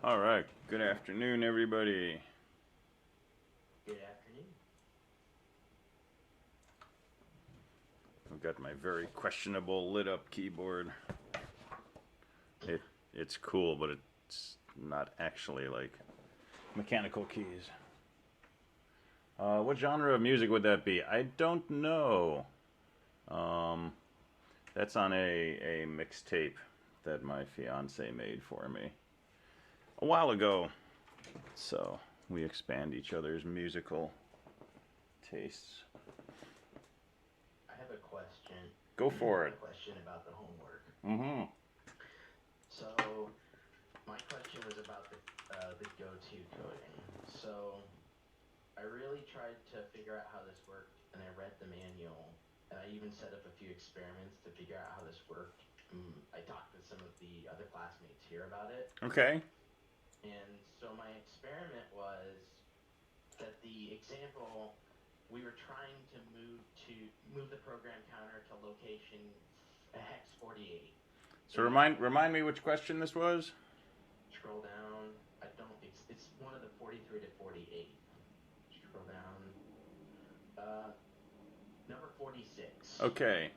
All right, good afternoon, everybody. Good afternoon. I've got my very questionable lit up keyboard. It's cool, but it's not actually like mechanical keys. What genre of music would that be? I don't know. That's on a mixtape that my fiance made for me a while ago. So we expand each other's musical tastes. I have a question. Go for it. A question about the homework. Mm-hmm. So, my question was about the goto coding. So, I really tried to figure out how this worked, and I read the manual, and I even set up a few experiments to figure out how this worked. I talked with some of the other classmates here about it. Okay. And so my experiment was that the example, we were trying to move the program counter to location hex 48. So remind me which question this was. Scroll down. I don't. It's one of the 43 to 48. Scroll down. Number 46. Okay.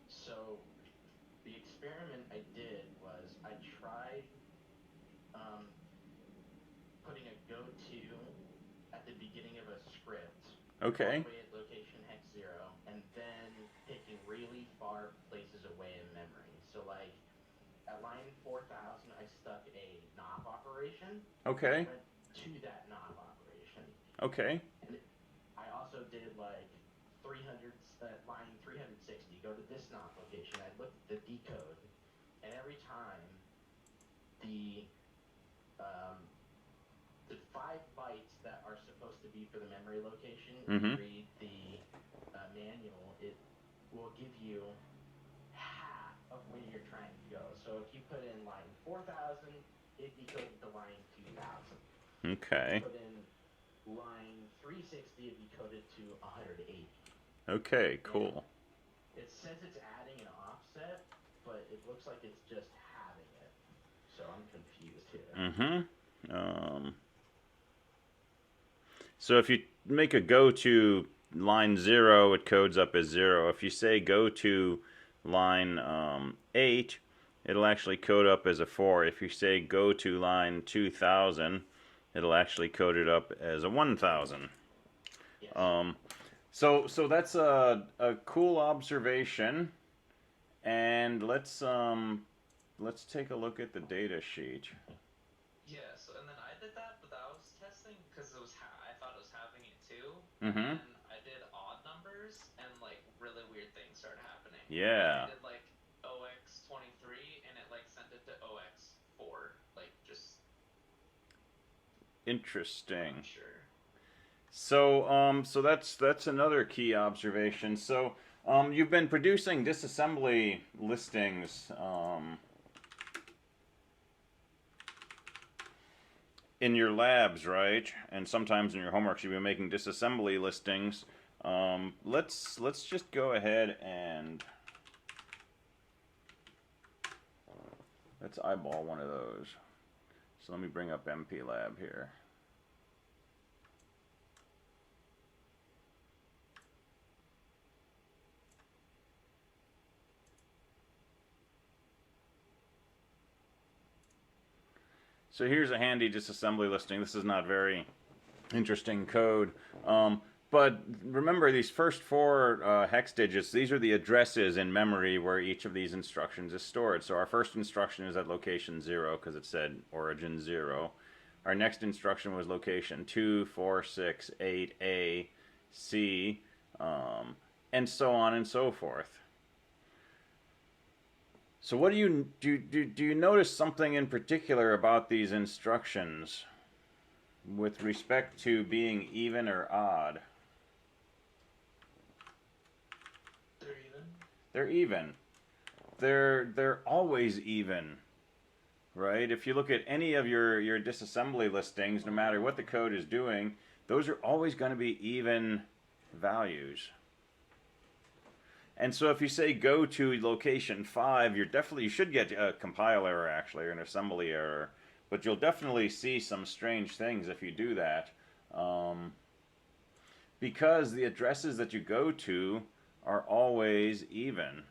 So the experiment I did was I tried putting a goto at the beginning of a script. Okay. All the way at location hex 0, and then picking really far places away in memory. So like at line 4000, I stuck a knob operation. Okay. I went to that knob operation. Okay. And I also did like 300, line 360, go to this knob location. I looked at the decode, and every time the 5 bytes that are supposed to be for the memory location, if you read the manual, it will give you half of where you're trying to go. So if you put in line 4000, it decoded to line 2000. Okay. Put in line 360, it decoded to 180. Okay, cool. And it says it's adding an offset, but it looks like it's just having it. So I'm confused here. So if you make a go to line 0, it codes up as 0. If you say go to line 8, it'll actually code up as a 4. If you say go to line 2000, it'll actually code it up as a 1000. Yes. So that's a cool observation, and let's take a look at the data sheet. Yeah, so and then I did that, but I was testing because it was I thought it was having it too. Mm-hmm. And I did odd numbers, and like really weird things started happening. Yeah. I did like OX23, and it like sent it to OX4, like just interesting. Sure. So that's another key observation. So you've been producing disassembly listings in your labs, right? And sometimes in your homeworks you've been making disassembly listings. Let's just go ahead and let's eyeball one of those. So let me bring up MP Lab here. So here's a handy disassembly listing. This is not very interesting code. But remember, these first 4 hex digits, these are the addresses in memory where each of these instructions is stored. So our first instruction is at location 0 because it said origin 0. Our next instruction was location 2, 4, 6, 8, A, C, and so on and so forth. So what do you notice something in particular about these instructions with respect to being even or odd? They're even. They're always even, right? If you look at any of your disassembly listings, no matter what the code is doing, those are always going to be even values. And so if you say go to location 5, you should get a compile error actually, or an assembly error. but you'll definitely see some strange things if you do that. Because the addresses that you go to are always even.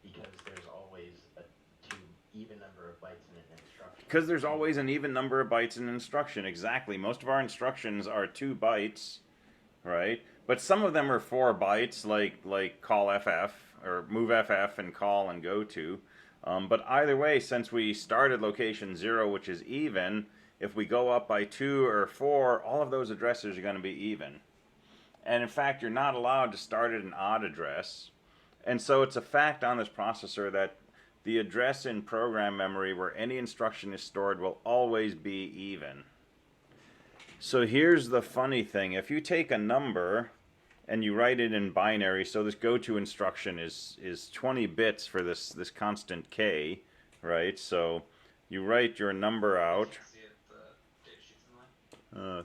Because there's always a even number of bytes in an instruction. Because there's always an even number of bytes in an instruction, exactly. Most of our instructions are 2 bytes, right? But some of them are 4 bytes, like call FF, or move FF and call and go to. But either way, since we started location 0, which is even, if we go up by 2 or 4, all of those addresses are going to be even. And in fact, you're not allowed to start at an odd address. And so it's a fact on this processor that the address in program memory where any instruction is stored will always be even. So here's the funny thing. If you take a number and you write it in binary, so this goto instruction is 20 bits for this constant k, right? So you write your number out.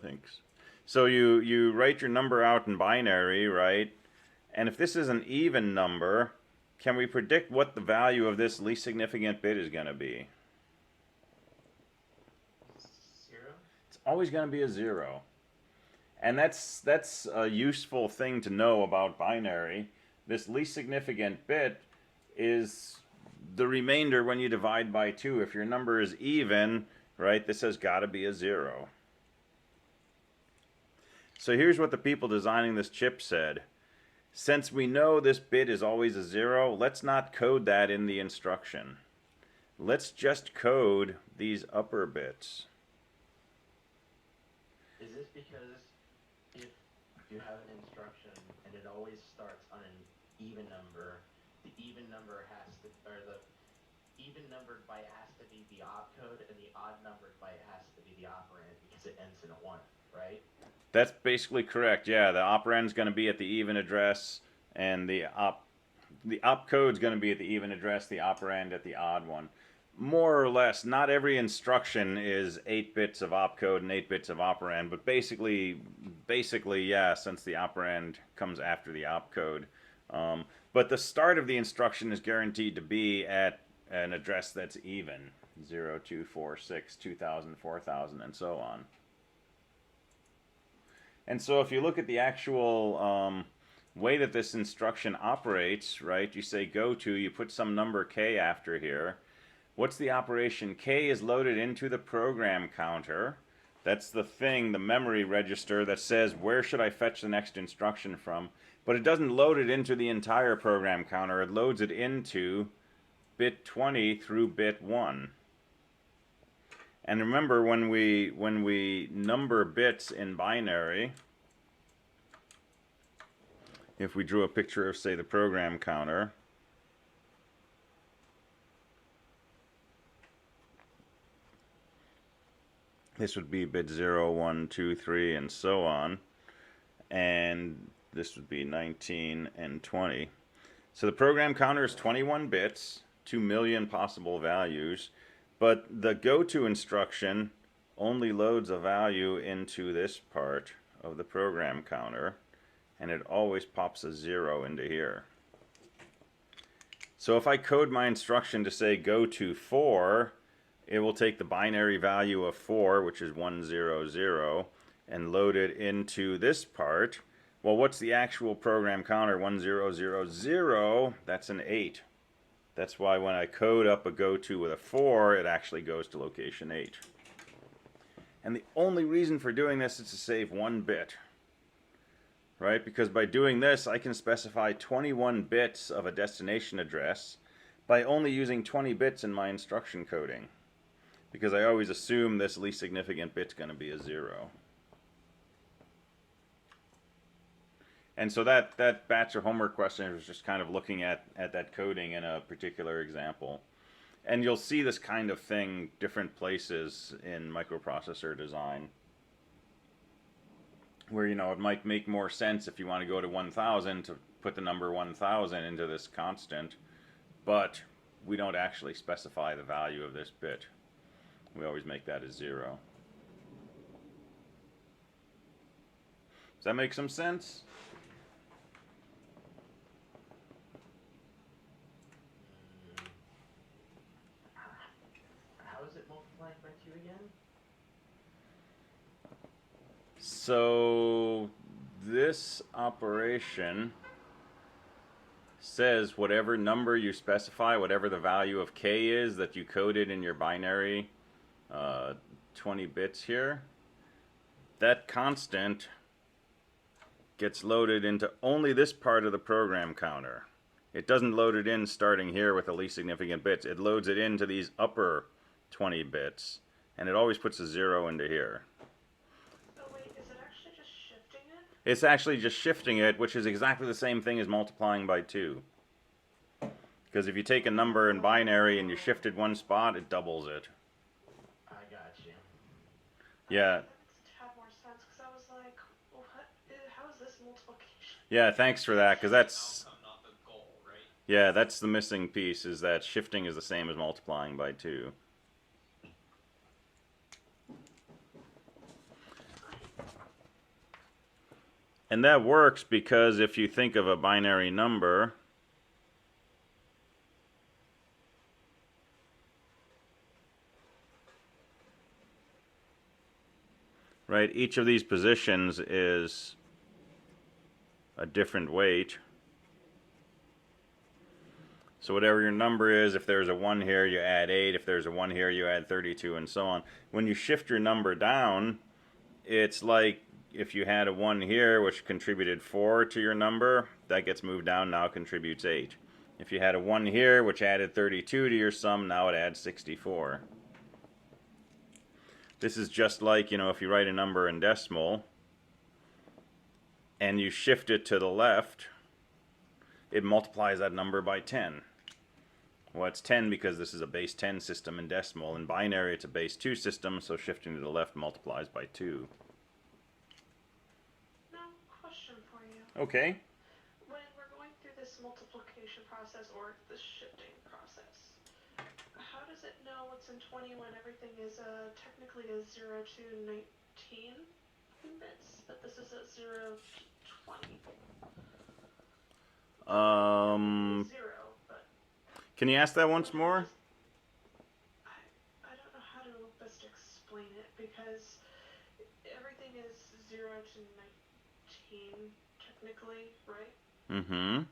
Thanks. So you write your number out in binary, right? And if this is an even number, can we predict what the value of this least significant bit is going to be? 0? It's always going to be a 0. And that's a useful thing to know about binary. This least significant bit is the remainder when you divide by 2. If your number is even, right, this has got to be a 0. So here's what the people designing this chip said. Since we know this bit is always a 0, let's not code that in the instruction. Let's just code these upper bits. Is this because if you have an instruction and it always starts on an even number, the even number has to, or the even numbered byte has to be the opcode, and the odd numbered byte has to be the operand because it ends in a 1, right? That's basically correct. Yeah, the operand is going to be at the even address, and the opcode is going to be at the even address, the operand at the odd one. More or less, not every instruction is 8 bits of opcode and 8 bits of operand, but basically, yeah, since the operand comes after the opcode. But the start of the instruction is guaranteed to be at an address that's even, 0, 2, 4, 6, 2000, 4000, and so on. And so if you look at the actual way that this instruction operates, right, you say go to, you put some number k after here. What's the operation? K is loaded into the program counter. That's the thing, the memory register that says where should I fetch the next instruction from. But it doesn't load it into the entire program counter. It loads it into bit 20 through bit 1. And remember, when we number bits in binary, if we drew a picture of, say, the program counter, this would be bit 0, 1, 2, 3, and so on. And this would be 19 and 20. So the program counter is 21 bits, 2 million possible values. But the goto instruction only loads a value into this part of the program counter, and it always pops a 0 into here. So if I code my instruction to say go to 4, it will take the binary value of 4, which is 100, and load it into this part. Well, what's the actual program counter? 1000, that's an 8. That's why when I code up a goto with a 4, it actually goes to location 8. And the only reason for doing this is to save 1 bit. Right? Because by doing this, I can specify 21 bits of a destination address by only using 20 bits in my instruction coding. Because I always assume this least significant bit's going to be a 0. And so that batch of homework questions was just kind of looking at that coding in a particular example. And you'll see this kind of thing different places in microprocessor design, where, you know, it might make more sense if you want to go to 1000 to put the number 1000 into this constant, but we don't actually specify the value of this bit. We always make that as 0. Does that make some sense? How is multiplied by 2 again? So this operation says whatever number you specify, whatever the value of k is that you coded in your binary 20 bits here, that constant gets loaded into only this part of the program counter. It doesn't load it in starting here with the least significant bits. It loads it into these upper 20 bits, and it always puts a 0 into here. Oh wait, is it actually just shifting it? It's actually just shifting it, which is exactly the same thing as multiplying by 2. Because if you take a number in binary and you shift it one spot, it doubles it. I got you. Yeah. That makes a tad more sense, because I was like, what? How is this multiplication? Yeah, thanks for that, because that's... Outcome, not the goal, right? Yeah, that's the missing piece, is that shifting is the same as multiplying by 2. And that works because if you think of a binary number, right, each of these positions is a different weight. So whatever your number is, if there's a 1 here, you add 8. If there's a 1 here, you add 32, and so on. When you shift your number down, it's like if you had a 1 here, which contributed 4 to your number, that gets moved down, now contributes 8. If you had a 1 here, which added 32 to your sum, now it adds 64. This is just like, if you write a number in decimal, and you shift it to the left, it multiplies that number by 10. Well, it's 10 because this is a base 10 system in decimal. In binary, it's a base 2 system, so shifting to the left multiplies by 2. Now, question for you. Okay. When we're going through this multiplication process or this shifting process, how does it know what's in 20 when everything is technically a 0 to 19 bits, but this is a 0 to 20? 0, but Can you ask that once more? I don't know how to best explain it, because everything is 0 to 19 technically, right? Mm-hmm.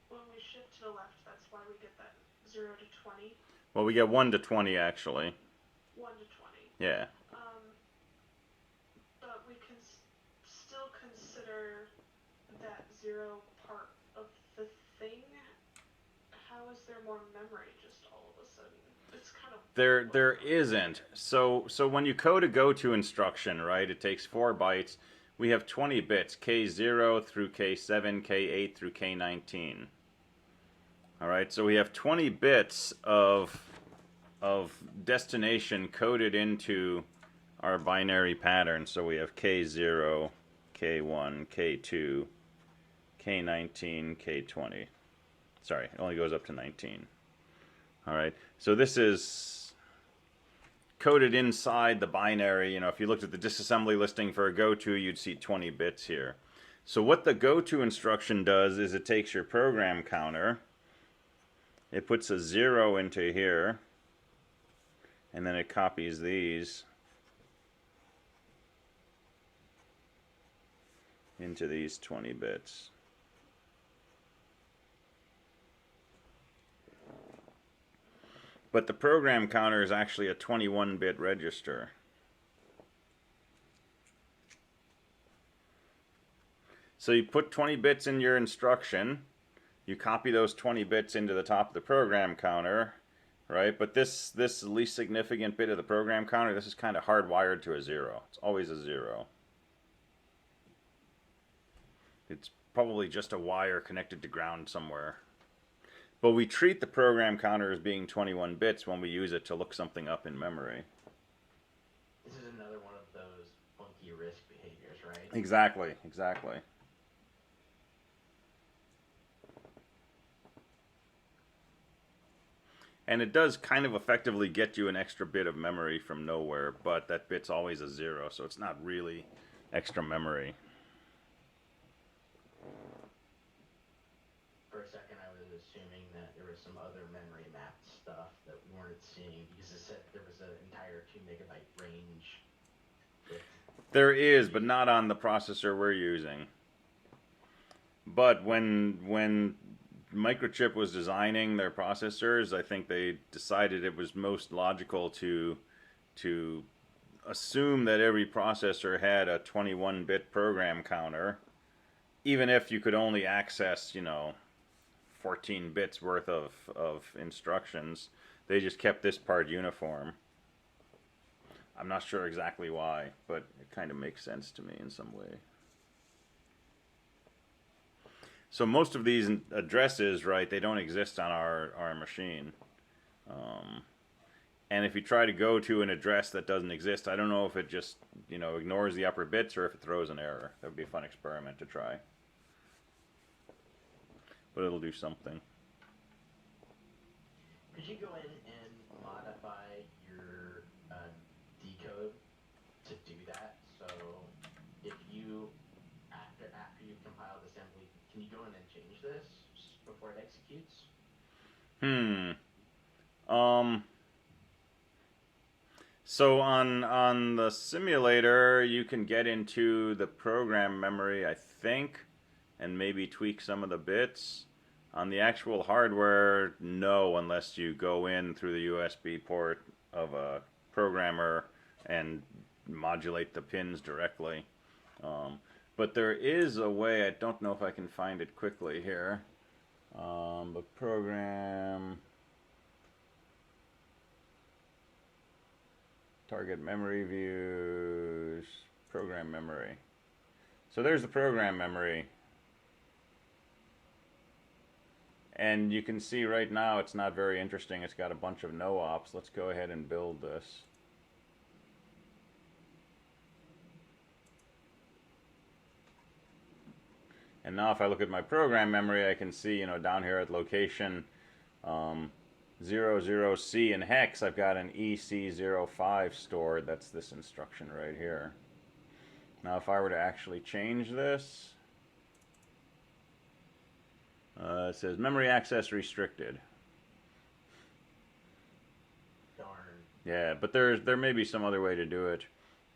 When we shift to the left, that's why we get that 0 to 20. Well, we get 1 to 20, actually. 1 to 20. Yeah. But we can still consider that 0 part of the thing. How is there more memory just all of a sudden? It's kind of... There isn't. So when you code a goto instruction, right, it takes 4 bytes. We have 20 bits, K0 through K7, K8 through K19. All right, so we have 20 bits of destination coded into our binary pattern. So we have K0, K1, K2, K19, K20. Sorry, it only goes up to 19. All right, so this is coded inside the binary. If you looked at the disassembly listing for a goto, you'd see 20 bits here. So what the goto instruction does is it takes your program counter, it puts a 0 into here, and then it copies these into these 20 bits. But the program counter is actually a 21-bit register. So you put 20 bits in your instruction, you copy those 20 bits into the top of the program counter, right? But this least significant bit of the program counter, this is kind of hardwired to a 0. It's always a 0. It's probably just a wire connected to ground somewhere. But we treat the program counter as being 21 bits when we use it to look something up in memory. This is another one of those funky risk behaviors, right? Exactly, exactly. And it does kind of effectively get you an extra bit of memory from nowhere, but that bit's always a 0, so it's not really extra memory. For a second, I was assuming that there was some other memory mapped stuff that we weren't weren't seeing, because it said there was an entire 2 megabyte range. There is, but not on the processor we're using. But when Microchip was designing their processors, I think they decided it was most logical to assume that every processor had a 21-bit program counter, even if you could only access, 14 bits worth of instructions. They just kept this part uniform. I'm not sure exactly why, but it kind of makes sense to me in some way. So most of these addresses, right, they don't exist on our machine. And if you try to go to an address that doesn't exist, I don't know if it just, ignores the upper bits or if it throws an error. That would be a fun experiment to try. But it'll do something. Could you go in and modify your decode to do that? So if you, after you compile the assembly, can you go in and change this before it executes? So on the simulator, you can get into the program memory, I think, and maybe tweak some of the bits. On the actual hardware, no, unless you go in through the USB port of a programmer and modulate the pins directly. But there is a way, I don't know if I can find it quickly here, but program, target memory views, program memory. So there's the program memory. And you can see right now it's not very interesting. It's got a bunch of no ops. Let's go ahead and build this. And now if I look at my program memory, I can see, down here at location 00C in hex, I've got an EC05 stored. That's this instruction right here. Now if I were to actually change this, it says memory access restricted. Darn. Yeah, but there may be some other way to do it.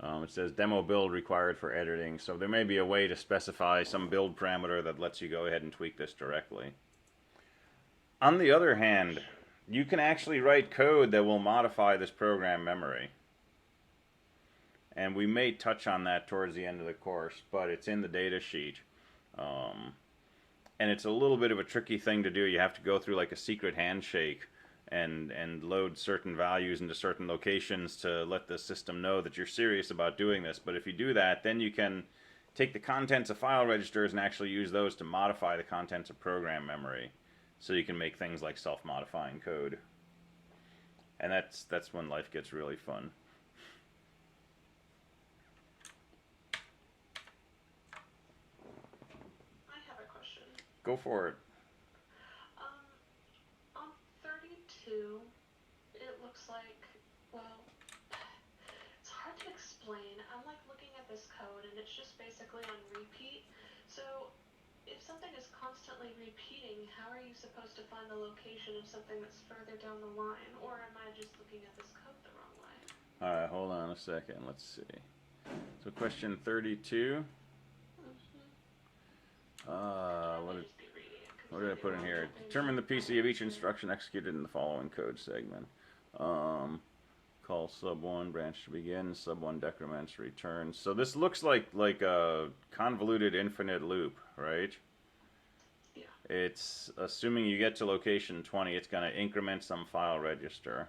It says demo build required for editing, so there may be a way to specify some build parameter that lets you go ahead and tweak this directly. On the other hand, you can actually write code that will modify this program memory. And we may touch on that towards the end of the course, but it's in the data sheet. And it's a little bit of a tricky thing to do. You have to go through like a secret handshake and load certain values into certain locations to let the system know that you're serious about doing this. But if you do that, then you can take the contents of file registers and actually use those to modify the contents of program memory. So you can make things like self-modifying code. And that's when life gets really fun. I have a question. Go for it. On 32, it looks like, well, it's hard to explain. I'm like looking at this code and it's just basically on repeat. So if something is constantly repeating, how are you supposed to find the location of something that's further down the line? Or am I just looking at this code the wrong way? Alright, hold on a second. Let's see. So question 32. What did I put in here? Determine the PC of each instruction executed in the following code segment. Call sub 1, branch to begin, sub 1 decrements, return. So this looks like a convoluted infinite loop, right? Yeah. It's assuming you get to location 20, it's going to increment some file register.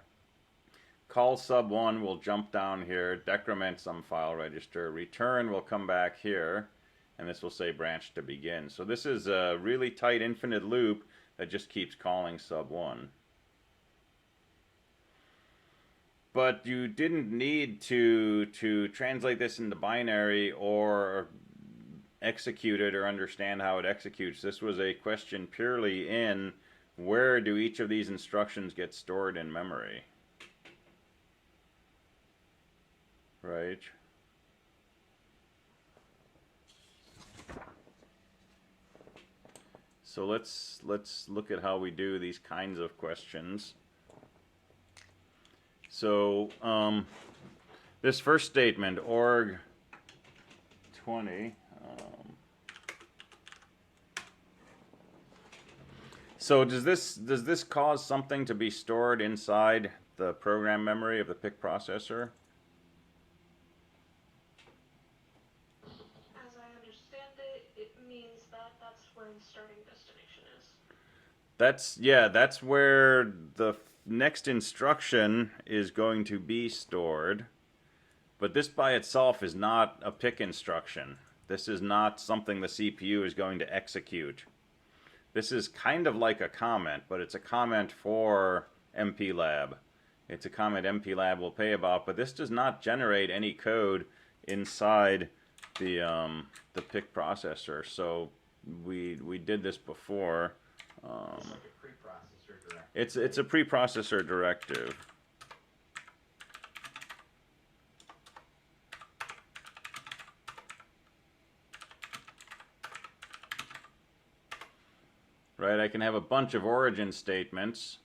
Call sub 1 will jump down here, decrement some file register, return will come back here, and this will say branch to begin. So this is a really tight infinite loop that just keeps calling sub 1. But you didn't need to translate this into binary or execute it or understand how it executes. This was a question purely in where do each of these instructions get stored in memory. Right? So let's look at how we do these kinds of questions. So this first statement, org 20. So does this cause something to be stored inside the program memory of the PIC processor? As I understand it, it means that that's where the starting destination is. That's where the next instruction is going to be stored. But this by itself is not a PIC instruction. This is not something the CPU is going to execute. This is kind of like a comment, but it's a comment for MPLAB. It's a comment MPLAB will pay about, but this does not generate any code inside the PIC processor. So we did this before. It's like a preprocessor directive. It's a preprocessor directive. Right, I can have a bunch of origin statements,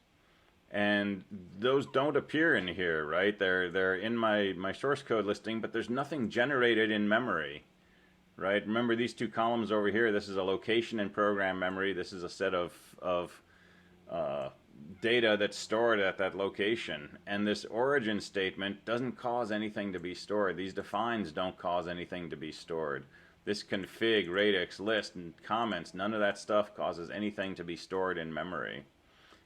and those don't appear in here, right? They're in my source code listing, but there's nothing generated in memory, right? Remember these two columns over here, this is a location in program memory, this is a set of data that's stored at that location, and this origin statement doesn't cause anything to be stored. These defines don't cause anything to be stored. This config, radix, list, and comments, none of that stuff causes anything to be stored in memory.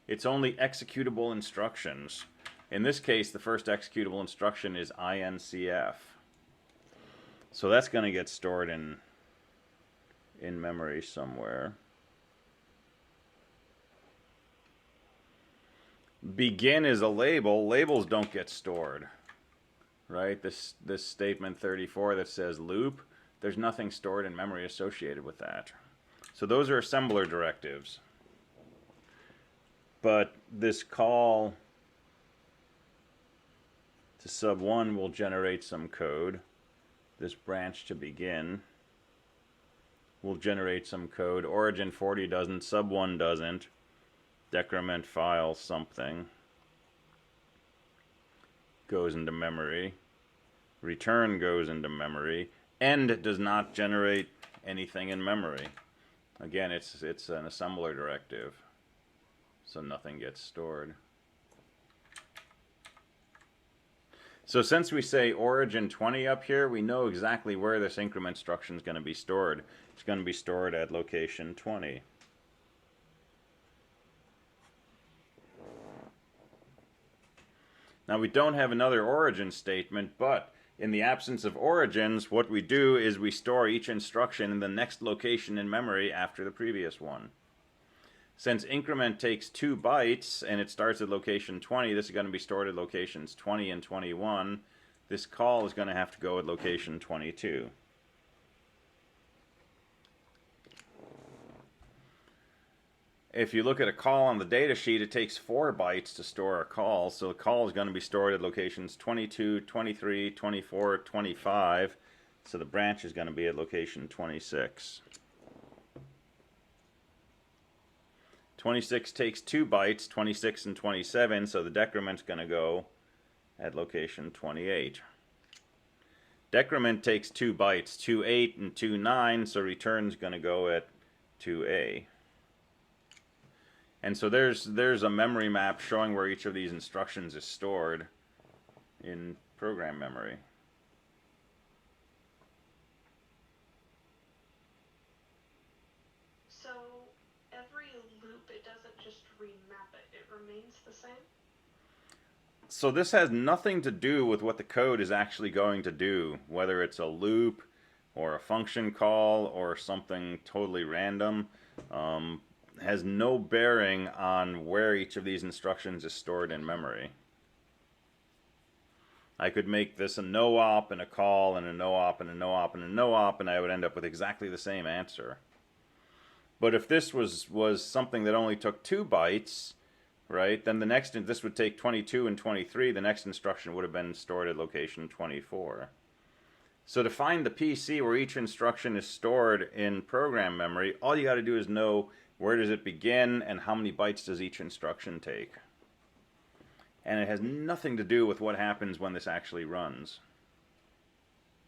It's only executable instructions. In this case, the first executable instruction is INCF. So that's going to get stored in memory somewhere. Begin is a label. Labels don't get stored, right? This statement 34 that says loop, there's nothing stored in memory associated with that. So those are assembler directives. But this call to sub 1 will generate some code. This branch to begin will generate some code. Origin 40 doesn't, sub 1 doesn't. Decrement file something goes into memory. Return goes into memory. End does not generate anything in memory. Again, it's an assembler directive, so nothing gets stored. So since we say origin 20 up here, we know exactly where this increment instruction is going to be stored. It's going to be stored at location 20. Now we don't have another origin statement, but in the absence of origins, what we do is we store each instruction in the next location in memory after the previous one. Since increment takes 2 bytes and it starts at location 20, this is going to be stored at locations 20 and 21. This call is going to have to go at location 22. If you look at a call on the data sheet, it takes 4 bytes to store a call, so the call is going to be stored at locations 22, 23, 24, 25, so the branch is going to be at location 26. 26 takes 2 bytes, 26 and 27, so the decrement is going to go at location 28. Decrement takes 2 bytes, 28 and 29, so return is going to go at 2A. And so there's a memory map showing where each of these instructions is stored in program memory. So every loop, it doesn't just remap it, it remains the same? So this has nothing to do with what the code is actually going to do, whether it's a loop or a function call or something totally random. Has no bearing on where each of these instructions is stored in memory. I could make this a no-op and a call and a no-op and a no-op and a no-op, and I would end up with exactly the same answer. But if this was something that only took 2 bytes, right, then this would take 22 and 23. The next instruction would have been stored at location 24. So to find the PC where each instruction is stored in program memory, all you got to do is know where does it begin and how many bytes does each instruction take. and it has nothing to do with what happens when this actually runs.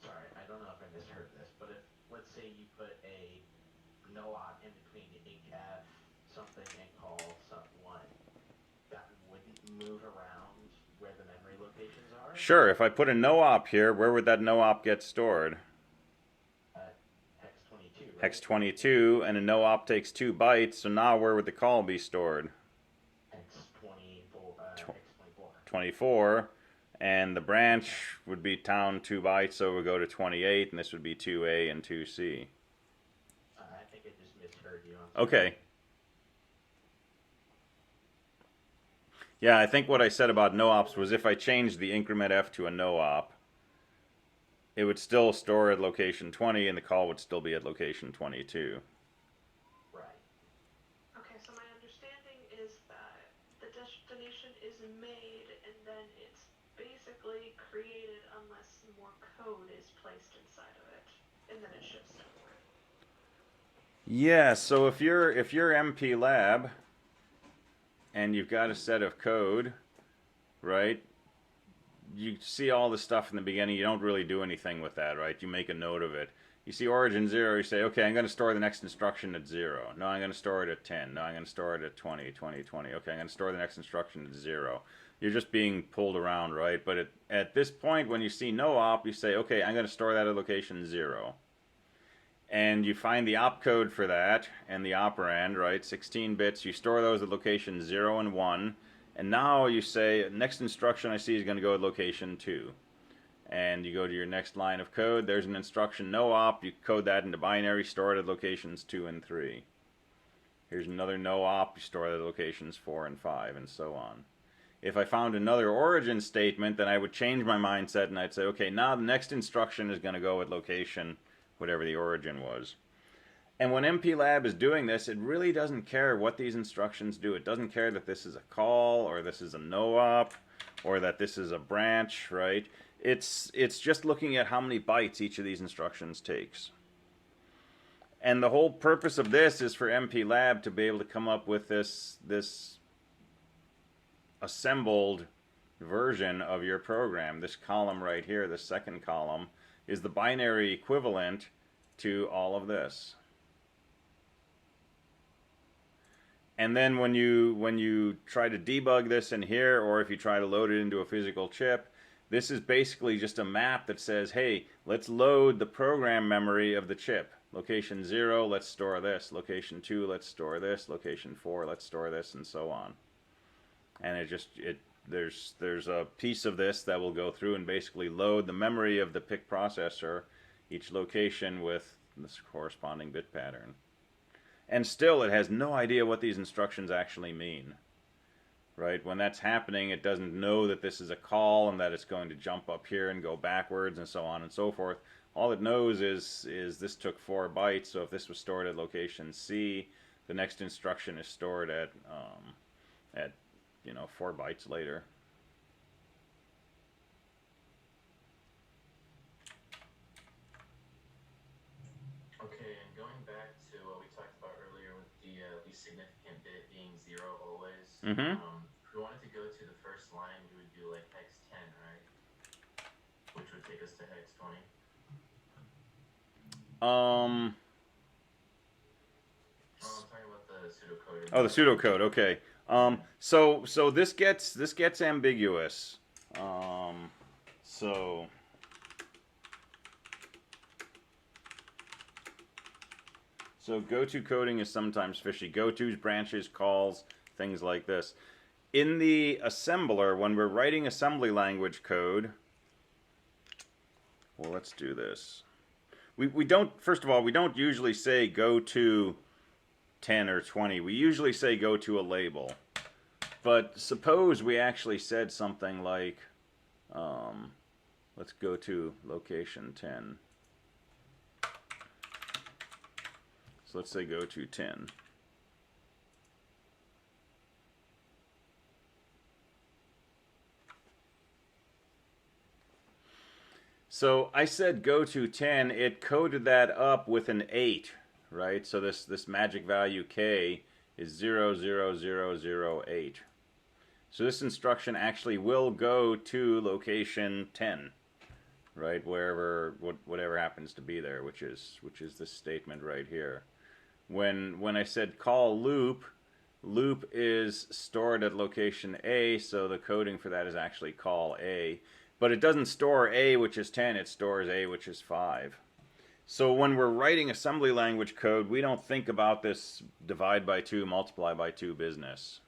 Sorry, I don't know if I misheard this, but if, let's say you put a no-op in between incf something and call sub1, that wouldn't move around where the memory locations are? Sure, if I put a no-op here, where would that no-op get stored? Hex 22, right? Hex 22, and a no-op takes 2 bytes, so now where would the call be stored? Hex 24, Hex 24. 24, and the branch would be down 2 bytes, so it would go to 28, and this would be 2A and 2C. I think I just misheard you on Okay. Yeah, I think what I said about no-ops was if I changed the increment F to a no-op, it would still store at location 20, and the call would still be at location 22. Right. Okay, so my understanding is that the destination is made and then it's basically created unless more code is placed inside of it, and then it ships somewhere. Yeah, so if you're MP Lab and you've got a set of code, right? You see all the stuff in the beginning, you don't really do anything with that, right? You make a note of it. You see origin 0, you say, okay, I'm going to store the next instruction at 0. No, I'm going to store it at 10. No, I'm going to store it at 20, 20, 20. Okay, I'm going to store the next instruction at 0. You're just being pulled around, right? But at this point, when you see no op, you say, okay, I'm going to store that at location 0. And you find the opcode for that and the operand, right? 16 bits. You store those at location 0 and 1. And now you say, next instruction I see is going to go at location 2. And you go to your next line of code. There's an instruction no op. You code that into binary, store it at locations 2 and 3. Here's another no op. You store it at locations 4 and 5, and so on. If I found another origin statement, then I would change my mindset and I'd say, okay, now the next instruction is going to go at location whatever the origin was. And when MPLab is doing this, it really doesn't care what these instructions do. It doesn't care that this is a call, or this is a no-op, or that this is a branch, right? It's just looking at how many bytes each of these instructions takes. And the whole purpose of this is for MPLab to be able to come up with this assembled version of your program. This column right here, the second column, is the binary equivalent to all of this. And then when you try to debug this in here, or if you try to load it into a physical chip, this is basically just a map that says, hey, let's load the program memory of the chip. Location 0, let's store this. Location 2, let's store this. Location 4, let's store this, and so on. And there's a piece of this that will go through and basically load the memory of the PIC processor, each location with this corresponding bit pattern. And still, it has no idea what these instructions actually mean. Right? When that's happening, it doesn't know that this is a call and that it's going to jump up here and go backwards and so on and so forth. All it knows is this took 4 bytes, so if this was stored at location C, the next instruction is stored at 4 bytes later. Okay, and going back to what we talked about earlier with the least significant bit being 0 always. Mm-hmm. If we wanted to go to the first line, we would do like hex 10, right? Which would take us to hex 20. Oh, I'm talking about the pseudocode. Oh, the pseudocode. Okay. So this gets ambiguous. So goto coding is sometimes fishy. Gotos, branches, calls, things like this. In the assembler, when we're writing assembly language code, well, let's do this. We don't, first of all, we don't usually say go to 10 or 20. We usually say go to a label. But suppose we actually said something like, let's go to location 10. So let's say go to 10. So I said go to 10, it coded that up with an 8, right? So this magic value k is 00008. So this instruction actually will go to location 10, right? Wherever, whatever happens to be there, which is this statement right here. When I said call loop, loop is stored at location A, so the coding for that is actually call A. But it doesn't store A, which is 10, it stores A, which is 5. So when we're writing assembly language code, we don't think about this divide by 2, multiply by 2 business,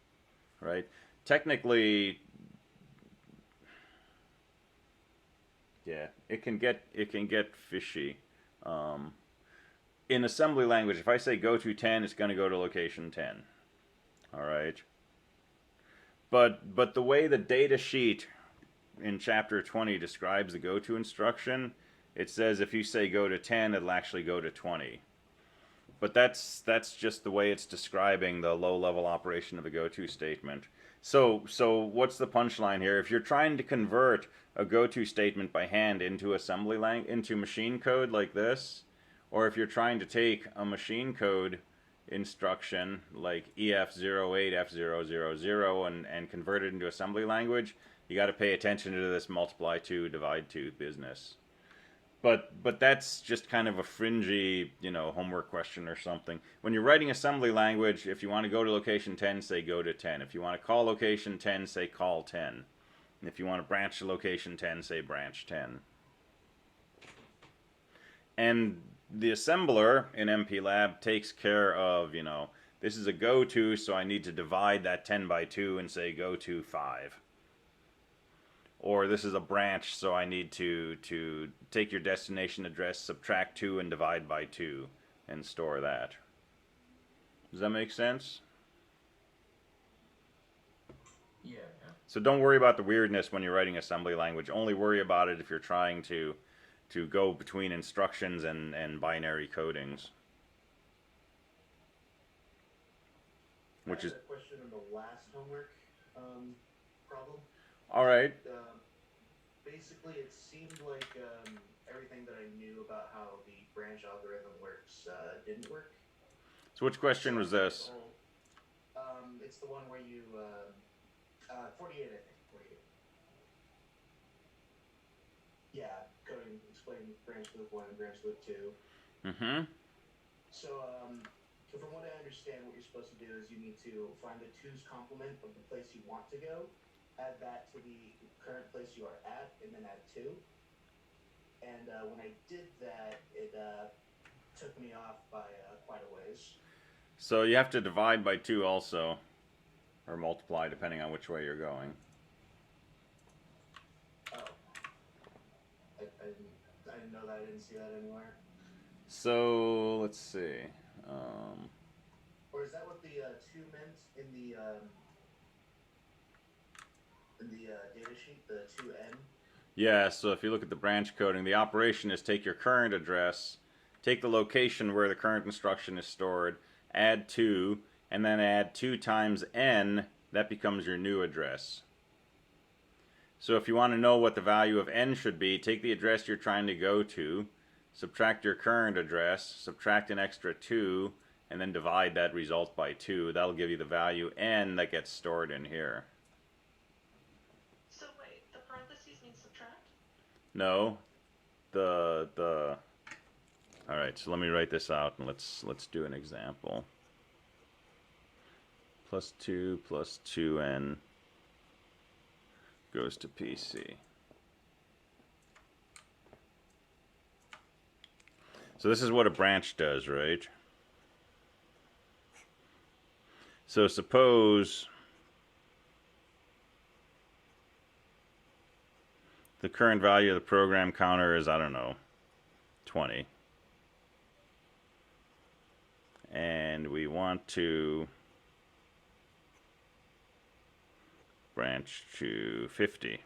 right? Technically, yeah, it can get fishy. In assembly language, if I say go to 10, it's going to go to location 10. All right. But the way the data sheet in chapter 20 describes the go to instruction, it says if you say go to 10, it'll actually go to 20. But that's just the way it's describing the low-level operation of a go-to statement. So what's the punchline here? If you're trying to convert a go-to statement by hand into into machine code like this, or if you're trying to take a machine code instruction like EF08F000 and convert it into assembly language, you got to pay attention to this multiply 2, divide 2 business. But that's just kind of a fringy, homework question or something. When you're writing assembly language, if you want to go to location 10, say go to 10. If you want to call location 10, say call 10. And if you want to branch to location 10, say branch 10. And the assembler in MPLAB takes care of, this is a go to, so I need to divide that 10 by 2 and say go to 5. Or this is a branch, so I need to take your destination address, subtract 2, and divide by 2, and store that. Does that make sense? Yeah. So don't worry about the weirdness when you're writing assembly language. Only worry about it if you're trying to go between instructions and binary codings. Which is a question on the last homework problem. All right. Basically, it seemed like everything that I knew about how the branch algorithm works didn't work. So which question was this? It's the one where you 48, I think. 48. Yeah, going explain branch loop 1 and branch loop 2. Mm-hmm. So from what I understand, what you're supposed to do is you need to find the 2's complement of the place you want to go, add that to the current place you are at, and then add 2. And when I did that, it took me off by quite a ways. So you have to divide by 2 also, or multiply depending on which way you're going. Oh. I didn't know that. I didn't see that anywhere. So let's see. Or is that what the 2 meant in the data sheet, the 2n? Yeah, so if you look at the branch coding, the operation is take your current address, take the location where the current instruction is stored, add 2, and then add 2 times n, that becomes your new address. So if you want to know what the value of n should be, take the address you're trying to go to, subtract your current address, subtract an extra 2, and then divide that result by 2. That'll give you the value n that gets stored in here. So wait, the parentheses means subtract? No, all right, so let me write this out and let's do an example. Plus 2 plus 2n goes to PC. So this is what a branch does, right? So suppose the current value of the program counter is, I don't know, 20. And we want to branch to 50.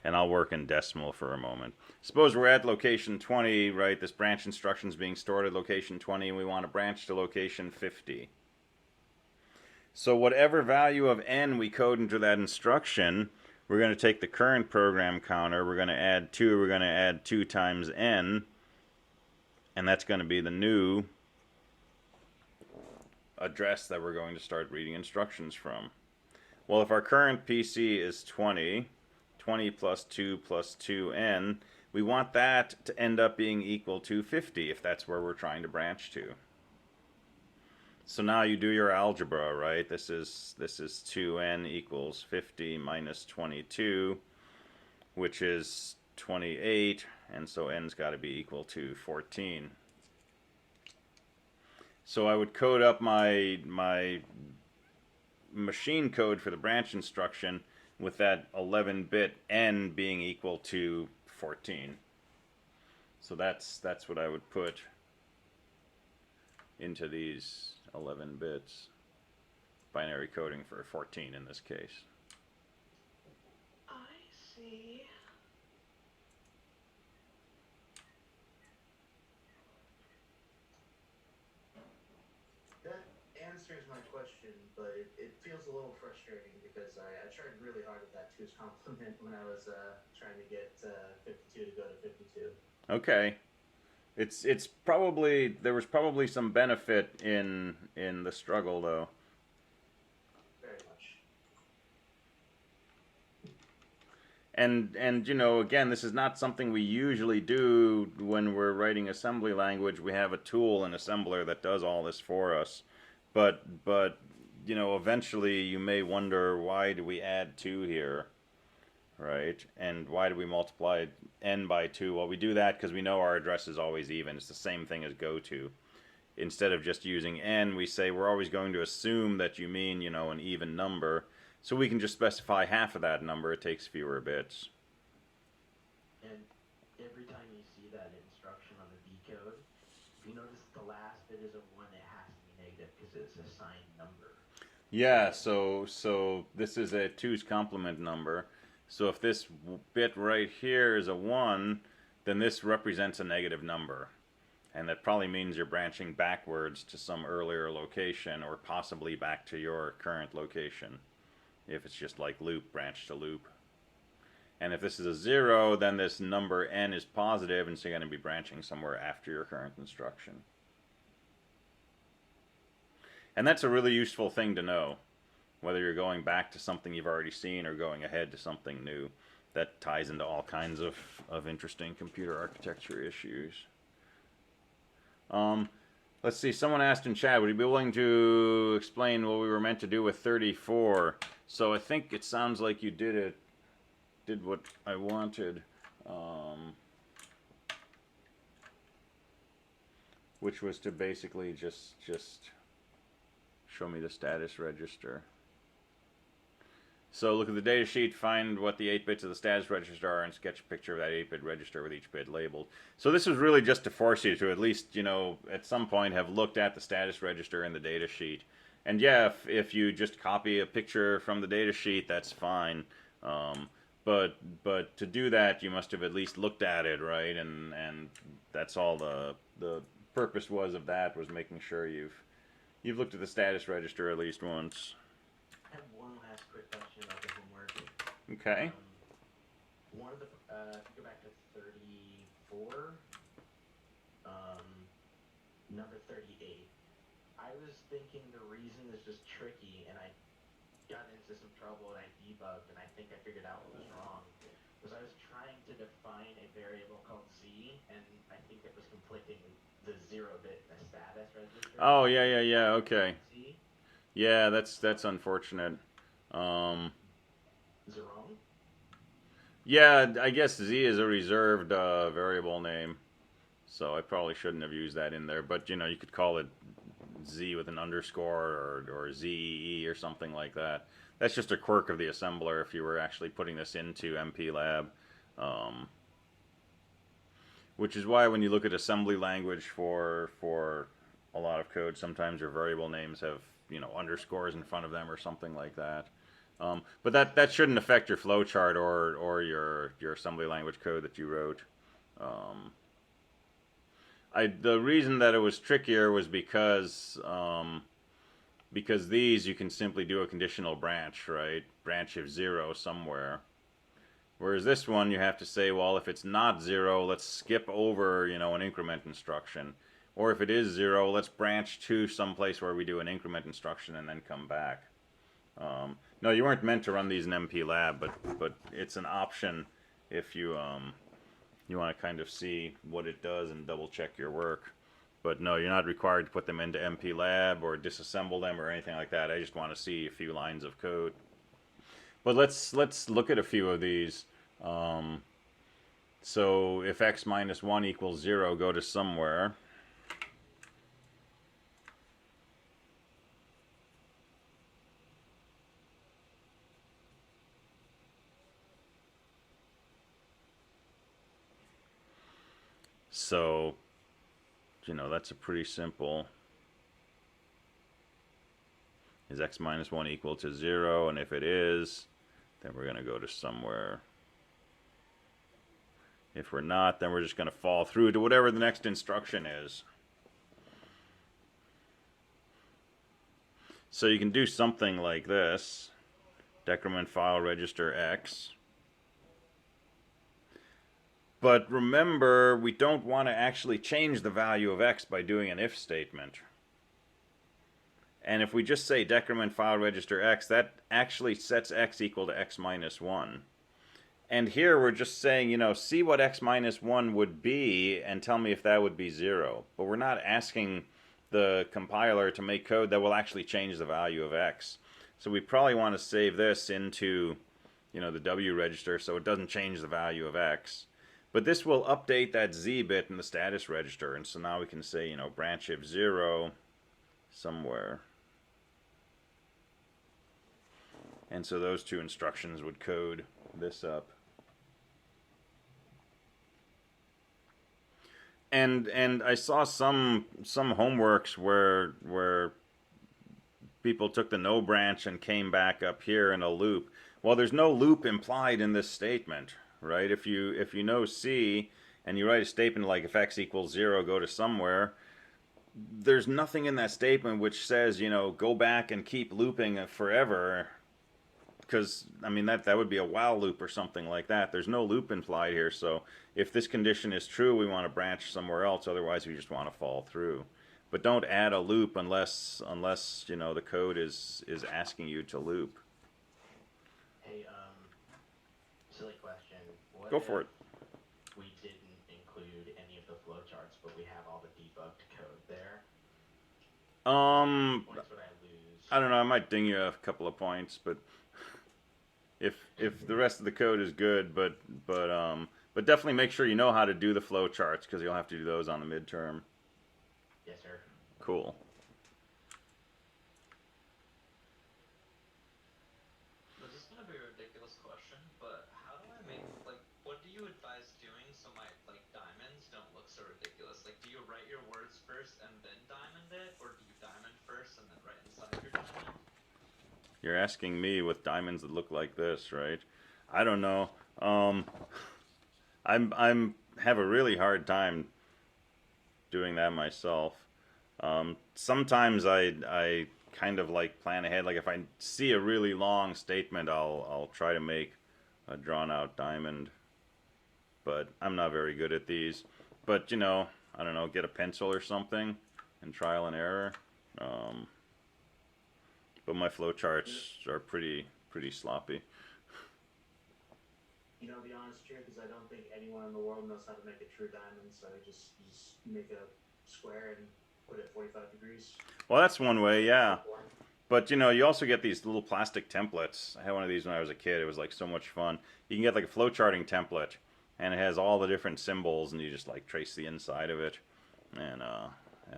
And I'll work in decimal for a moment. Suppose we're at location 20, right? This branch instruction is being stored at location 20, and we want to branch to location 50. So whatever value of n we code into that instruction, we're going to take the current program counter, we're going to add 2, we're going to add 2 times n, and that's going to be the new address that we're going to start reading instructions from. Well, if our current PC is 20, 20 plus 2 plus 2n, we want that to end up being equal to 50 if that's where we're trying to branch to. So now you do your algebra, right? This is 2n equals 50 minus 22, which is 28, and so n's got to be equal to 14. So I would code up my machine code for the branch instruction with that 11-bit n being equal to 14. So that's what I would put into these 11 bits. Binary coding for 14 in this case. I see. That answers my question, but it feels a little frustrating because I tried really hard with that 2's complement when I was trying to get 52 to go to 52. Okay. It's probably, there was probably some benefit in the struggle though. Very much. And you know, again, this is not something we usually do when we're writing assembly language. We have a tool in assembler that does all this for us. But you know, eventually you may wonder, why do we add 2 here? Right? And why do we multiply n by 2? Well, we do that because we know our address is always even. It's the same thing as goto. Instead of just using n, we say we're always going to assume that you mean, you know, an even number. So we can just specify half of that number. It takes fewer bits. And every time you see that instruction on the decode, if you notice the last bit is a 1, it has to be negative because it's a signed number. Yeah, so this is a 2's complement number. So if this bit right here is a 1, then this represents a negative number. And that probably means you're branching backwards to some earlier location, or possibly back to your current location. If it's just like loop, branch to loop. And if this is a 0, then this number n is positive, and so you're going to be branching somewhere after your current instruction. And that's a really useful thing to know, whether you're going back to something you've already seen or going ahead to something new. That ties into all kinds of interesting computer architecture issues. Let's see, someone asked in chat, would you be willing to explain what we were meant to do with 34? So I think it sounds like you did what I wanted, which was to basically just show me the status register. So look at the data sheet, find what the 8 bits of the status register are, and sketch a picture of that 8-bit register with each bit labeled. So this was really just to force you to at least, you know, at some point have looked at the status register in the data sheet. And yeah, if you just copy a picture from the data sheet, that's fine. But to do that, you must have at least looked at it, right? And that's all the purpose was of that, was making sure you've looked at the status register at least once. I have one last quick question about the homework. Okay. One of the, if you go back to 34, number 38, I was thinking the reason this was tricky, and I got into some trouble and I debugged, and I think I figured out what was wrong, was I was trying to define a variable called z, and I think it was conflicting with the 0-bit in the status register. Oh, yeah, okay. Z. Yeah, that's unfortunate. Is it wrong? Yeah, I guess Z is a reserved variable name, so I probably shouldn't have used that in there. But you know, you could call it Z with an underscore or ZEE or something like that. That's just a quirk of the assembler if you were actually putting this into MPLAB. Which is why when you look at assembly language for a lot of code, sometimes your variable names have, you know, underscores in front of them or something like that. But that shouldn't affect your flowchart or your assembly language code that you wrote. The reason that it was trickier was because these you can simply do a conditional branch, right? Branch of 0 somewhere. Whereas this one you have to say, well, if it's not 0, let's skip over, you know, an increment instruction. Or if it is 0, let's branch to some place where we do an increment instruction and then come back. No, you weren't meant to run these in MP Lab, but it's an option if you you want to kind of see what it does and double check your work. But no, you're not required to put them into MP Lab or disassemble them or anything like that. I just want to see a few lines of code. But let's look at a few of these. So if x minus 1 equals 0, go to somewhere. So, you know, that's a pretty simple. Is x minus 1 equal to 0? And if it is, then we're going to go to somewhere. If we're not, then we're just going to fall through to whatever the next instruction is. So you can do something like this. Decrement file register x. But remember, we don't want to actually change the value of x by doing an if statement. And if we just say decrement file register x, that actually sets x equal to x minus 1. And here we're just saying, you know, see what x minus 1 would be and tell me if that would be 0. But we're not asking the compiler to make code that will actually change the value of x. So we probably want to save this into, you know, the W register so it doesn't change the value of x. But this will update that Z bit in the status register. And so now we can say, you know, branch if 0 somewhere. And so those two instructions would code this up. And I saw some homeworks where people took the no branch and came back up here in a loop. Well, there's no loop implied in this statement, right? If you know C and you write a statement like if x equals 0, go to somewhere, there's nothing in that statement which says, you know, go back and keep looping forever. Because, I mean, that would be a while loop or something like that. There's no loop implied here, so if this condition is true, we want to branch somewhere else. Otherwise, we just want to fall through. But don't add a loop unless you know, the code is asking you to loop. Hey, silly question. What Go for it. we didn't include any of the flowcharts, but we have all the debugged code there? Points would I lose? I don't know. I might ding you a couple of points, but if the rest of the code is good, but definitely make sure you know how to do the flowcharts because you'll have to do those on the midterm. Yes, sir. Cool. This is gonna be a ridiculous question, but how do I make, like, what do you advise doing so my, like, diamonds don't look so ridiculous? Like, do you write your words first and then diamond it, or do you diamond first and then write inside your diamond? You're asking me with diamonds that look like this, right? I don't know. I'm have a really hard time doing that myself. Sometimes I kind of like plan ahead. Like if I see a really long statement, I'll try to make a drawn out diamond. But I'm not very good at these. But you know, I don't know, get a pencil or something and trial and error. But my flowcharts are pretty sloppy. You know, to be honest here, because I don't think anyone in the world knows how to make a true diamond, so I just make a square and put it 45 degrees. Well, that's one way, yeah. But you know, you also get these little plastic templates. I had one of these when I was a kid. It was like so much fun. You can get like a flowcharting template, and it has all the different symbols, and you just like trace the inside of it, and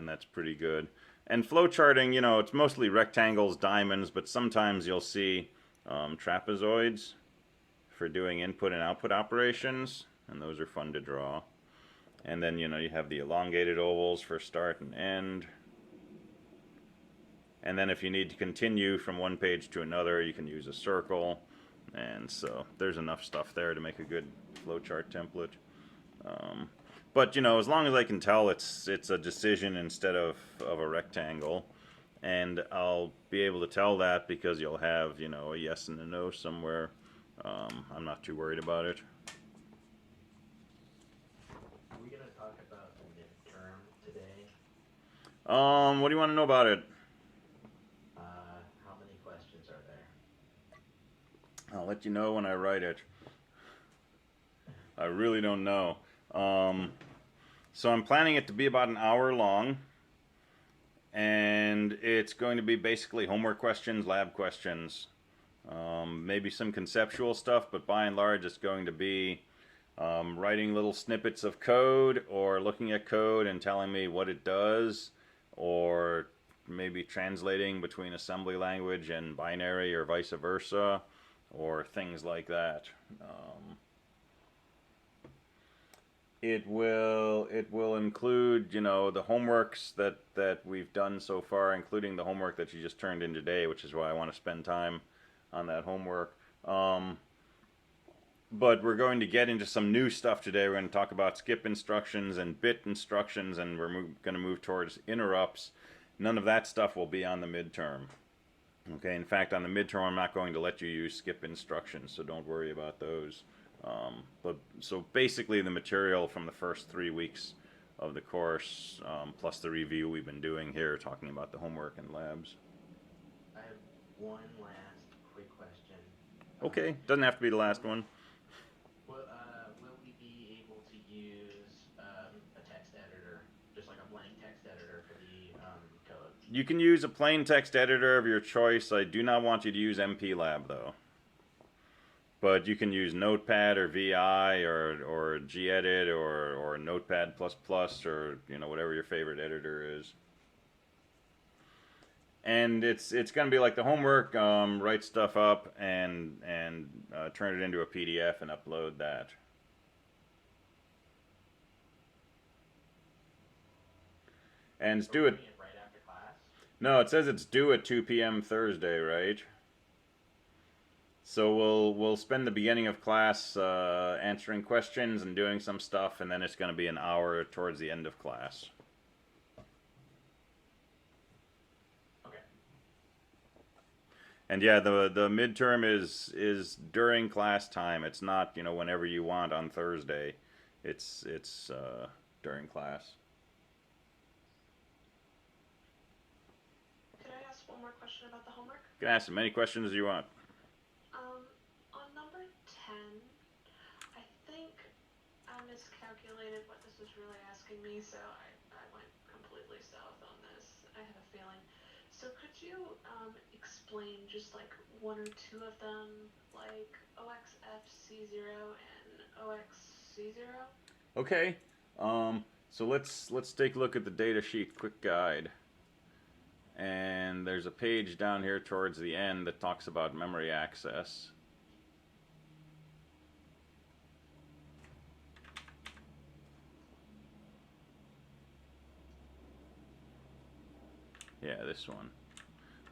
that's pretty good. And flowcharting, you know, it's mostly rectangles, diamonds, but sometimes you'll see trapezoids for doing input and output operations, and those are fun to draw. And then, you know, you have the elongated ovals for start and end. And then if you need to continue from one page to another, you can use a circle. And so there's enough stuff there to make a good flowchart template. But you know, as long as I can tell it's a decision instead of a rectangle, and I'll be able to tell that because you'll have, you know, a yes and a no somewhere. I'm not too worried about it. Are we gonna talk about the midterm today? What do you want to know about it? How many questions are there? I'll let you know when I write it. I really don't know. So I'm planning it to be about an hour long, and it's going to be basically homework questions, lab questions, maybe some conceptual stuff, but by and large it's going to be writing little snippets of code, or looking at code and telling me what it does, or maybe translating between assembly language and binary or vice versa, or things like that. It will include, you know, the homeworks that we've done so far, including the homework that you just turned in today, which is why I want to spend time on that homework. But we're going to get into some new stuff today. We're going to talk about skip instructions and bit instructions, and we're going to move towards interrupts. None of that stuff will be on the midterm. Okay, in fact, on the midterm, I'm not going to let you use skip instructions, so don't worry about those. So basically the material from the first 3 weeks of the course, plus the review we've been doing here, talking about the homework and labs. I have one last quick question. Okay, doesn't have to be the last one. Will we be able to use a text editor, just like a blank text editor for the code? You can use a plain text editor of your choice. I do not want you to use MPLab though. But you can use Notepad or VI or gedit or Notepad++, or, you know, whatever your favorite editor is. And it's going to be like the homework. Write stuff up and turn it into a PDF and upload that. And it's due at, Right after class? no, it says it's due at 2 p.m. Thursday, right? So we'll spend the beginning of class answering questions and doing some stuff, and then it's going to be an hour towards the end of class. Okay. And yeah, the midterm is during class time. It's not, you know, whenever you want on Thursday. It's during class. Could I ask one more question about the homework? You can ask as many questions as you want. On number 10, I think I miscalculated what this was really asking me, so I went completely south on this. I have a feeling. So could you explain just like one or two of them, like OXFC0 and OXC0? Okay. So let's take a look at the data sheet quick guide. And there's a page down here towards the end that talks about memory access. Yeah, this one.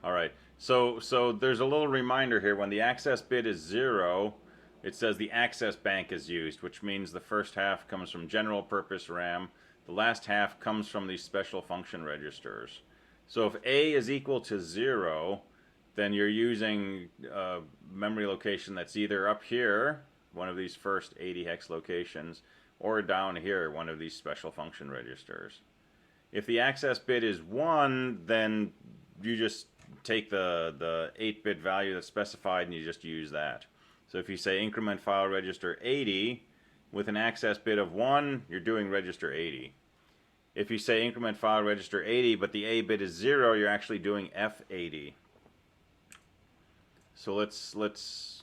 All right. So there's a little reminder here. When the access bit is 0, it says the access bank is used, which means the first half comes from general purpose RAM. The last half comes from these special function registers. So if A is equal to 0, then you're using a memory location that's either up here, one of these first 80 hex locations, or down here, one of these special function registers. If the access bit is 1, then you just take the 8-bit value that's specified and you just use that. So if you say increment file register 80, with an access bit of 1, you're doing register 80. If you say increment file register 80, but the A bit is 0, you're actually doing F80. So let's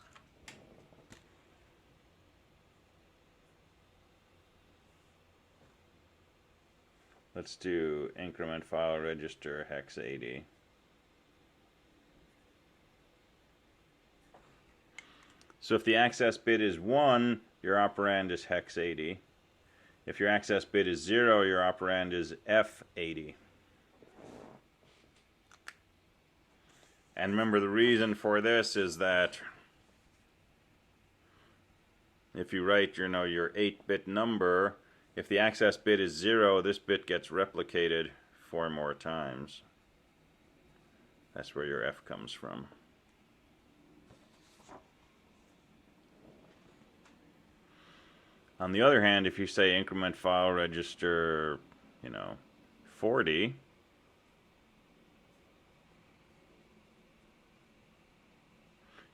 do increment file register hex 80. So if the access bit is 1, your operand is hex 80. If your access bit is 0, your operand is F80. And remember, the reason for this is that if you write your 8-bit number, if the access bit is 0, this bit gets replicated 4 more times. That's where your F comes from. On the other hand, if you say increment file register, 40,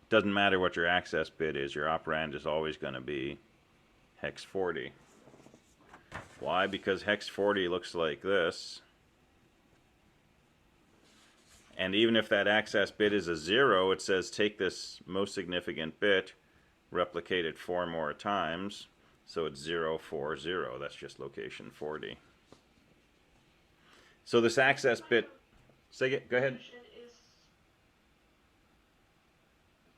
Doesn't matter what your access bit is, your operand is always going to be hex 40. Why? Because hex 40 looks like this. And even if that access bit is a 0, it says take this most significant bit, replicate it 4 more times, so it's 040. That's just location 40. So this access bit... Say it, go ahead.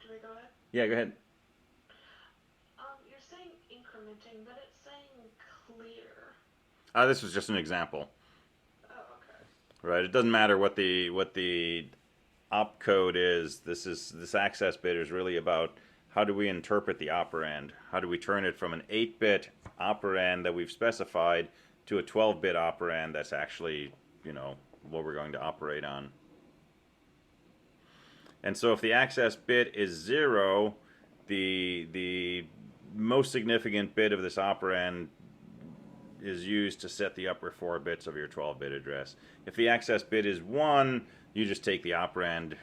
Do I go ahead? Yeah, go ahead. You're saying incrementing, but it's saying clear. This was just an example. Oh, okay. Right, it doesn't matter what the opcode is. This access bit is really about how do we interpret the operand? How do we turn it from an 8-bit operand that we've specified to a 12-bit operand that's actually, you know, what we're going to operate on. And so if the access bit is 0, the most significant bit of this operand is used to set the upper 4 bits of your 12-bit address. If the access bit is 1, you just take the operand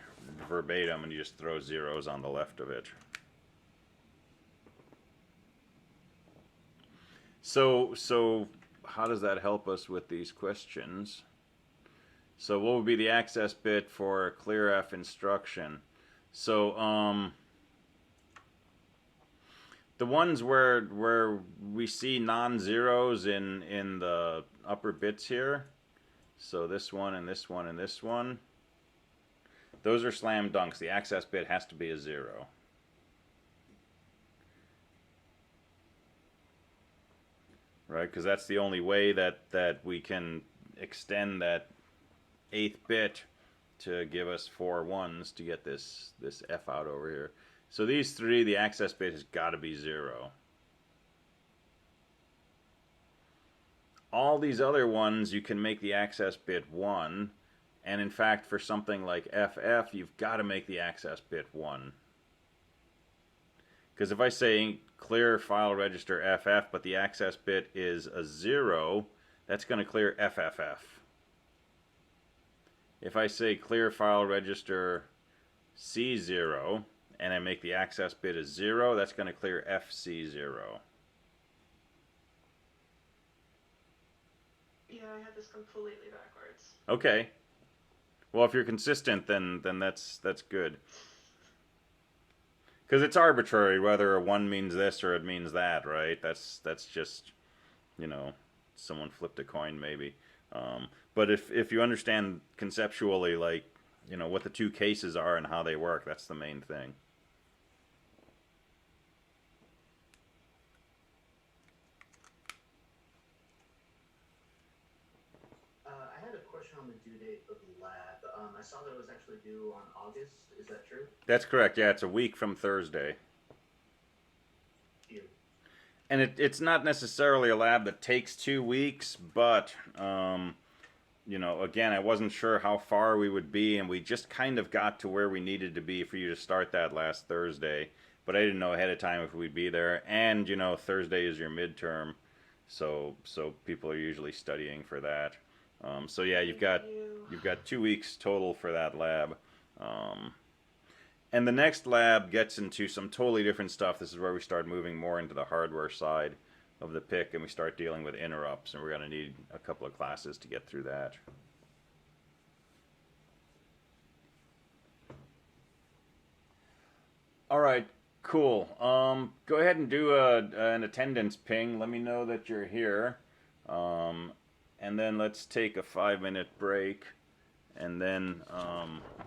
verbatim and you just throw zeros on the left of it. So how does that help us with these questions? So what would be the access bit for a clearf instruction? So the ones where we see non-zeros in the upper bits here, so this one and this one and this one, those are slam dunks. The access bit has to be a 0. Right, because that's the only way that we can extend that 8th bit to give us 4 ones to get this F out over here. So these 3, the access bit has got to be 0. All these other ones, you can make the access bit 1. And in fact, for something like FF, you've got to make the access bit 1. Because if I say clear file register FF, but the access bit is a 0, that's going to clear FFF. If I say clear file register C0, and I make the access bit a 0, that's going to clear FC0. Yeah, I had this completely backwards. Okay. Well, if you're consistent, then that's good. Because it's arbitrary whether a 1 means this or it means that, right? That's just, you know, someone flipped a coin maybe. But if you understand conceptually, like, you know, what the 2 cases are and how they work, that's the main thing. I had a question on the due date of the lab. I saw that it was actually due on August. Is that true? That's correct. Yeah, it's a week from Thursday. You. And it's not necessarily a lab that takes 2 weeks, but, you know, again, I wasn't sure how far we would be, and we just kind of got to where we needed to be for you to start that last Thursday. But I didn't know ahead of time if we'd be there. And, you know, Thursday is your midterm, so people are usually studying for that. So yeah, you've got 2 weeks total for that lab. And the next lab gets into some totally different stuff. This is where we start moving more into the hardware side of the PIC, and we start dealing with interrupts, and we're going to need a couple of classes to get through that. All right, cool. Go ahead and do an attendance ping. Let me know that you're here. And then let's take a 5-minute break. And then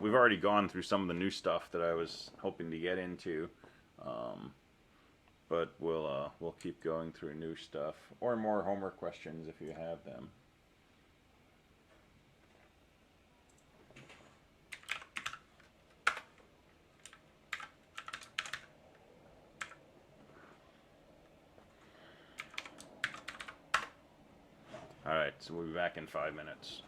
we've already gone through some of the new stuff that I was hoping to get into. But we'll keep going through new stuff or more homework questions if you have them. All right, so we'll be back in 5 minutes.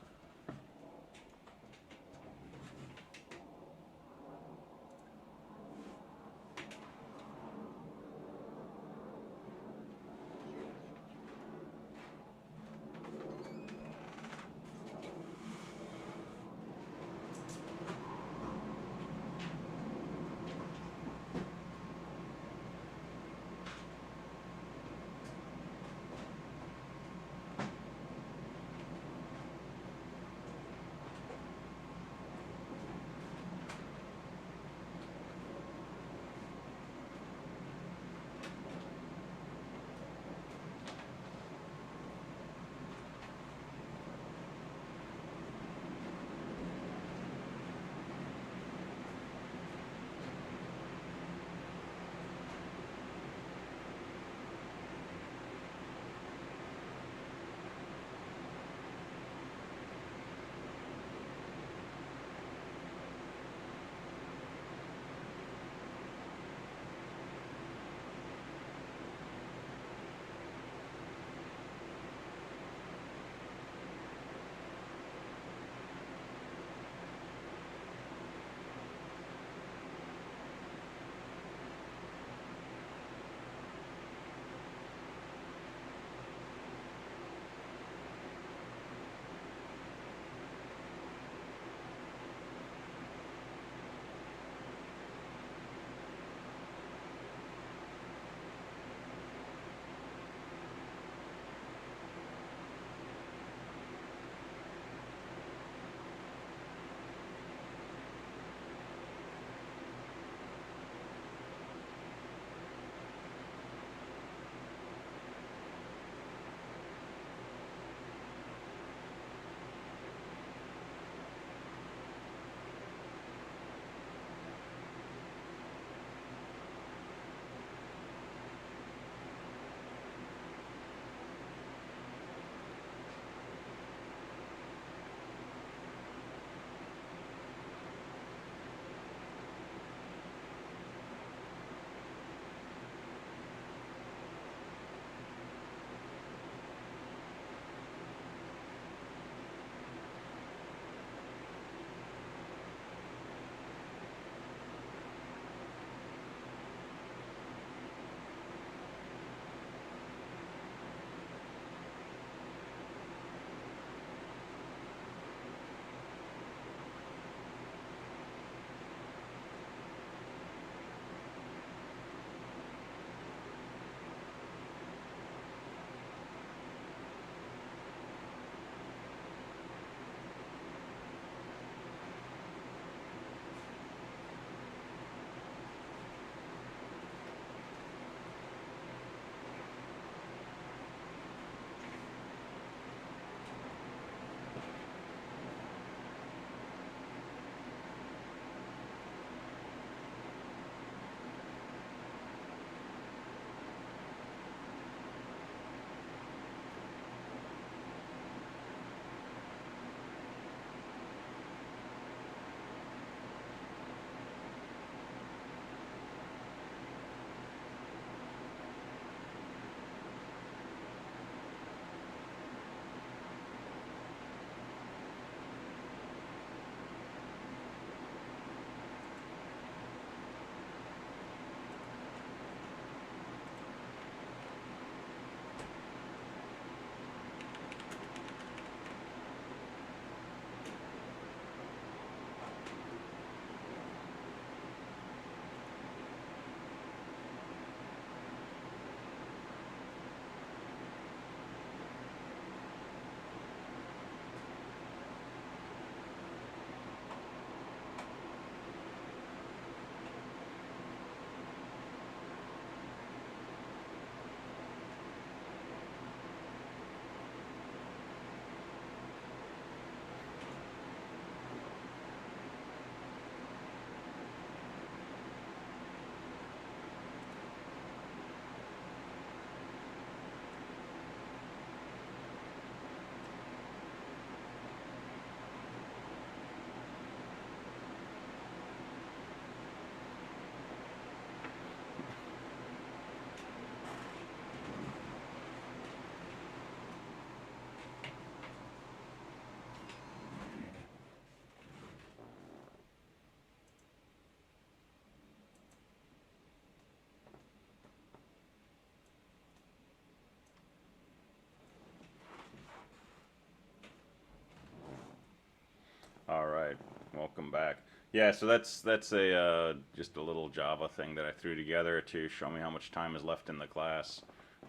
Welcome back. Yeah, so that's a just a little Java thing that I threw together to show me how much time is left in the class,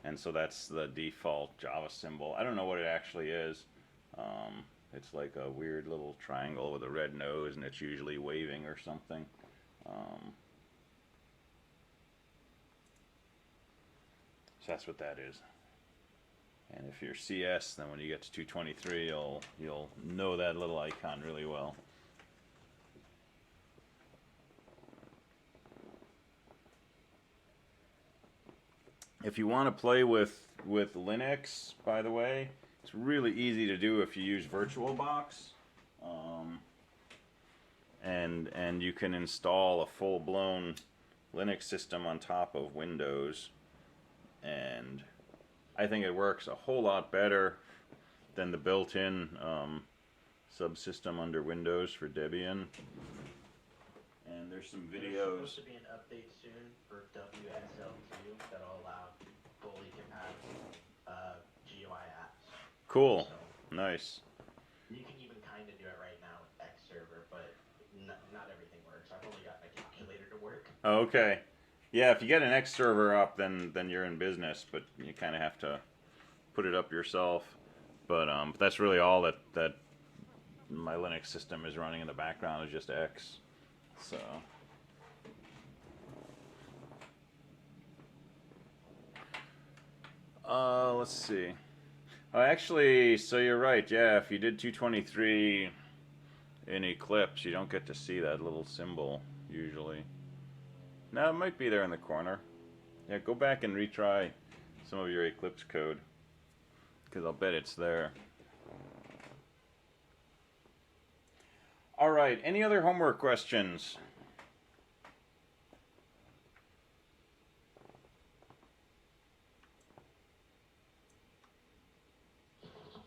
and so that's the default Java symbol. I don't know what it actually is. It's like a weird little triangle with a red nose, and it's usually waving or something. So that's what that is. And if you're CS, then when you get to 223, you'll know that little icon really well. If you want to play with Linux, by the way, it's really easy to do if you use VirtualBox. And you can install a full-blown Linux system on top of Windows. And I think it works a whole lot better than the built-in subsystem under Windows for Debian. And there's some There's videos. supposed to be an update soon for WSL2 that'll allow fully compatible GUI apps. Cool. So Nice. you can even kind of do it right now with Xserver, but not everything works. I've only got my calculator to work. Oh, okay. Yeah, if you get an X server up, then you're in business, but you kind of have to put it up yourself. But that's really all that my Linux system is running in the background is just X. So. Let's see. Oh, actually, so you're right. Yeah, if you did 223 in Eclipse, you don't get to see that little symbol usually. No, it might be there in the corner. Yeah, go back and retry some of your Eclipse code, because I'll bet it's there. All right, any other homework questions?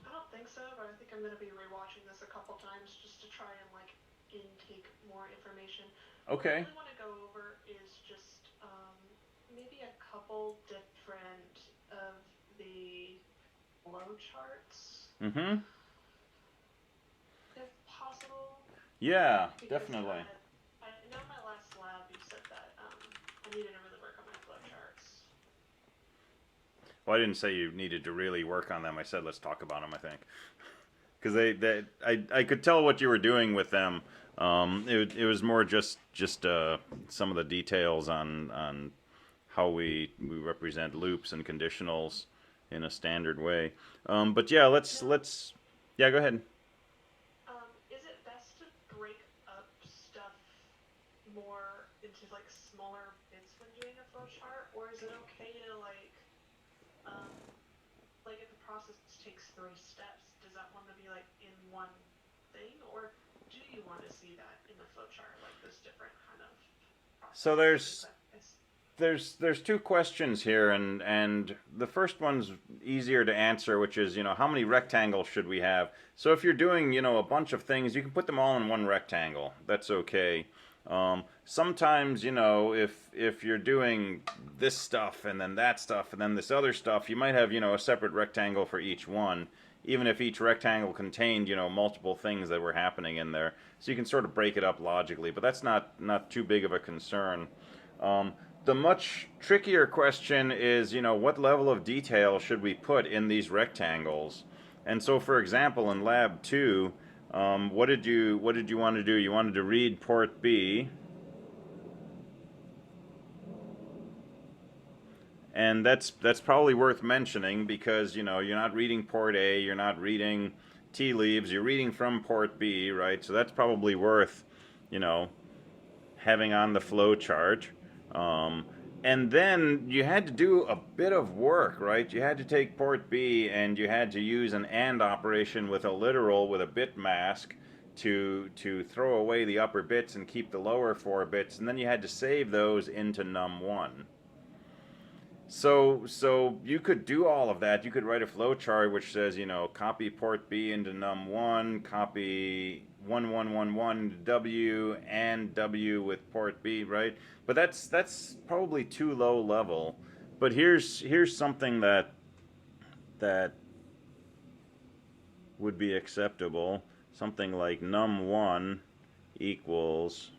I don't think so, but I think I'm going to be rewatching this a couple times just to try and like intake more information. Okay. What I really want to go over is just maybe a couple different of the flowcharts, Mm-hmm. if possible. Yeah, Because definitely. I know in my last lab you said that I needed to really work on my flowcharts. Well, I didn't say you needed to really work on them. I said let's talk about them, I think. Because I could tell what you were doing with them. It was more just some of the details on how we represent loops and conditionals in a standard way. But yeah, let's yeah, go ahead. Is it best to break up stuff more into like smaller bits when doing a flowchart, or is it okay to like if the process takes 3 steps, does that want to be like in one thing, or do you want to see that in the flowchart, like this different kind of process? So there's 2 questions here, and the first one's easier to answer, which is, how many rectangles should we have? So if you're doing, a bunch of things, you can put them all in one rectangle. That's okay. Sometimes, if you're doing this stuff and then that stuff and then this other stuff, you might have, a separate rectangle for each one, even if each rectangle contained, multiple things that were happening in there. So you can sort of break it up logically, but that's not too big of a concern. The much trickier question is, what level of detail should we put in these rectangles? And so, for example, in Lab 2, what did you want to do? You wanted to read port B, and that's probably worth mentioning because you're not reading port A, you're not reading tea leaves, you're reading from port B, right? So that's probably worth having on the flow chart. And then you had to do a bit of work, right? You had to take port B and you had to use an AND operation with a literal with a bit mask to throw away the upper bits and keep the lower 4 bits, and then you had to save those into num1. So you could do all of that. You could write a flowchart which says, copy port B into num1, copy 1111 into W, and W with port B, right? But that's probably too low level. But here's something that would be acceptable. Something like num1 equals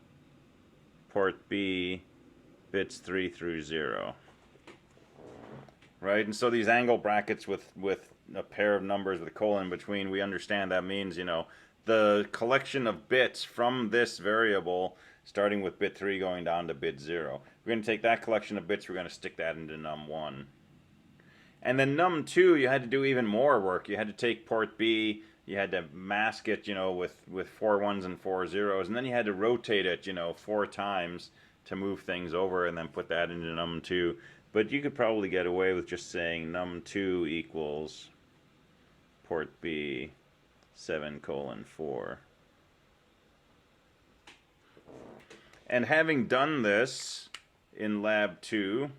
port B bits 3 through 0. Right? And so these angle brackets with a pair of numbers with a colon in between, we understand that means, you know, the collection of bits from this variable, starting with bit 3 going down to bit 0. We're going to take that collection of bits, we're going to stick that into num1. And then num2, you had to do even more work. You had to take port B, you had to mask it, you know, with 4 1s and 4 0s, and then you had to rotate it, you know, 4 times to move things over and then put that into num2. But you could probably get away with just saying num2 equals port B 7:4. And having done this in lab 2,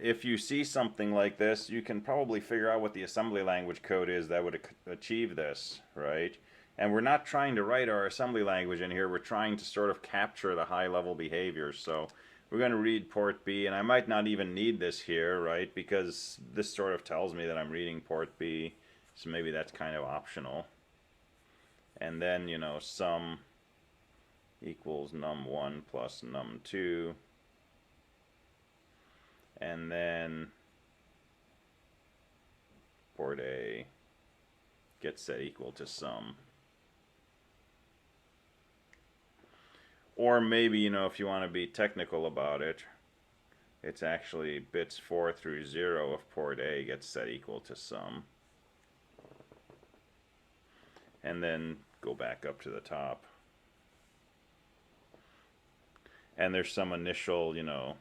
if you see something like this, you can probably figure out what the assembly language code is that would achieve this, right? And we're not trying to write our assembly language in here, we're trying to sort of capture the high-level behaviors. So we're going to read port B, and I might not even need this here, right? Because this sort of tells me that I'm reading port B, so maybe that's kind of optional. And then, you know, sum equals num1 plus num2. And then port A gets set equal to sum. Or maybe, you know, if you want to be technical about it, it's actually bits 4 through 0 of port A gets set equal to sum. And then go back up to the top. And there's some initial, you know,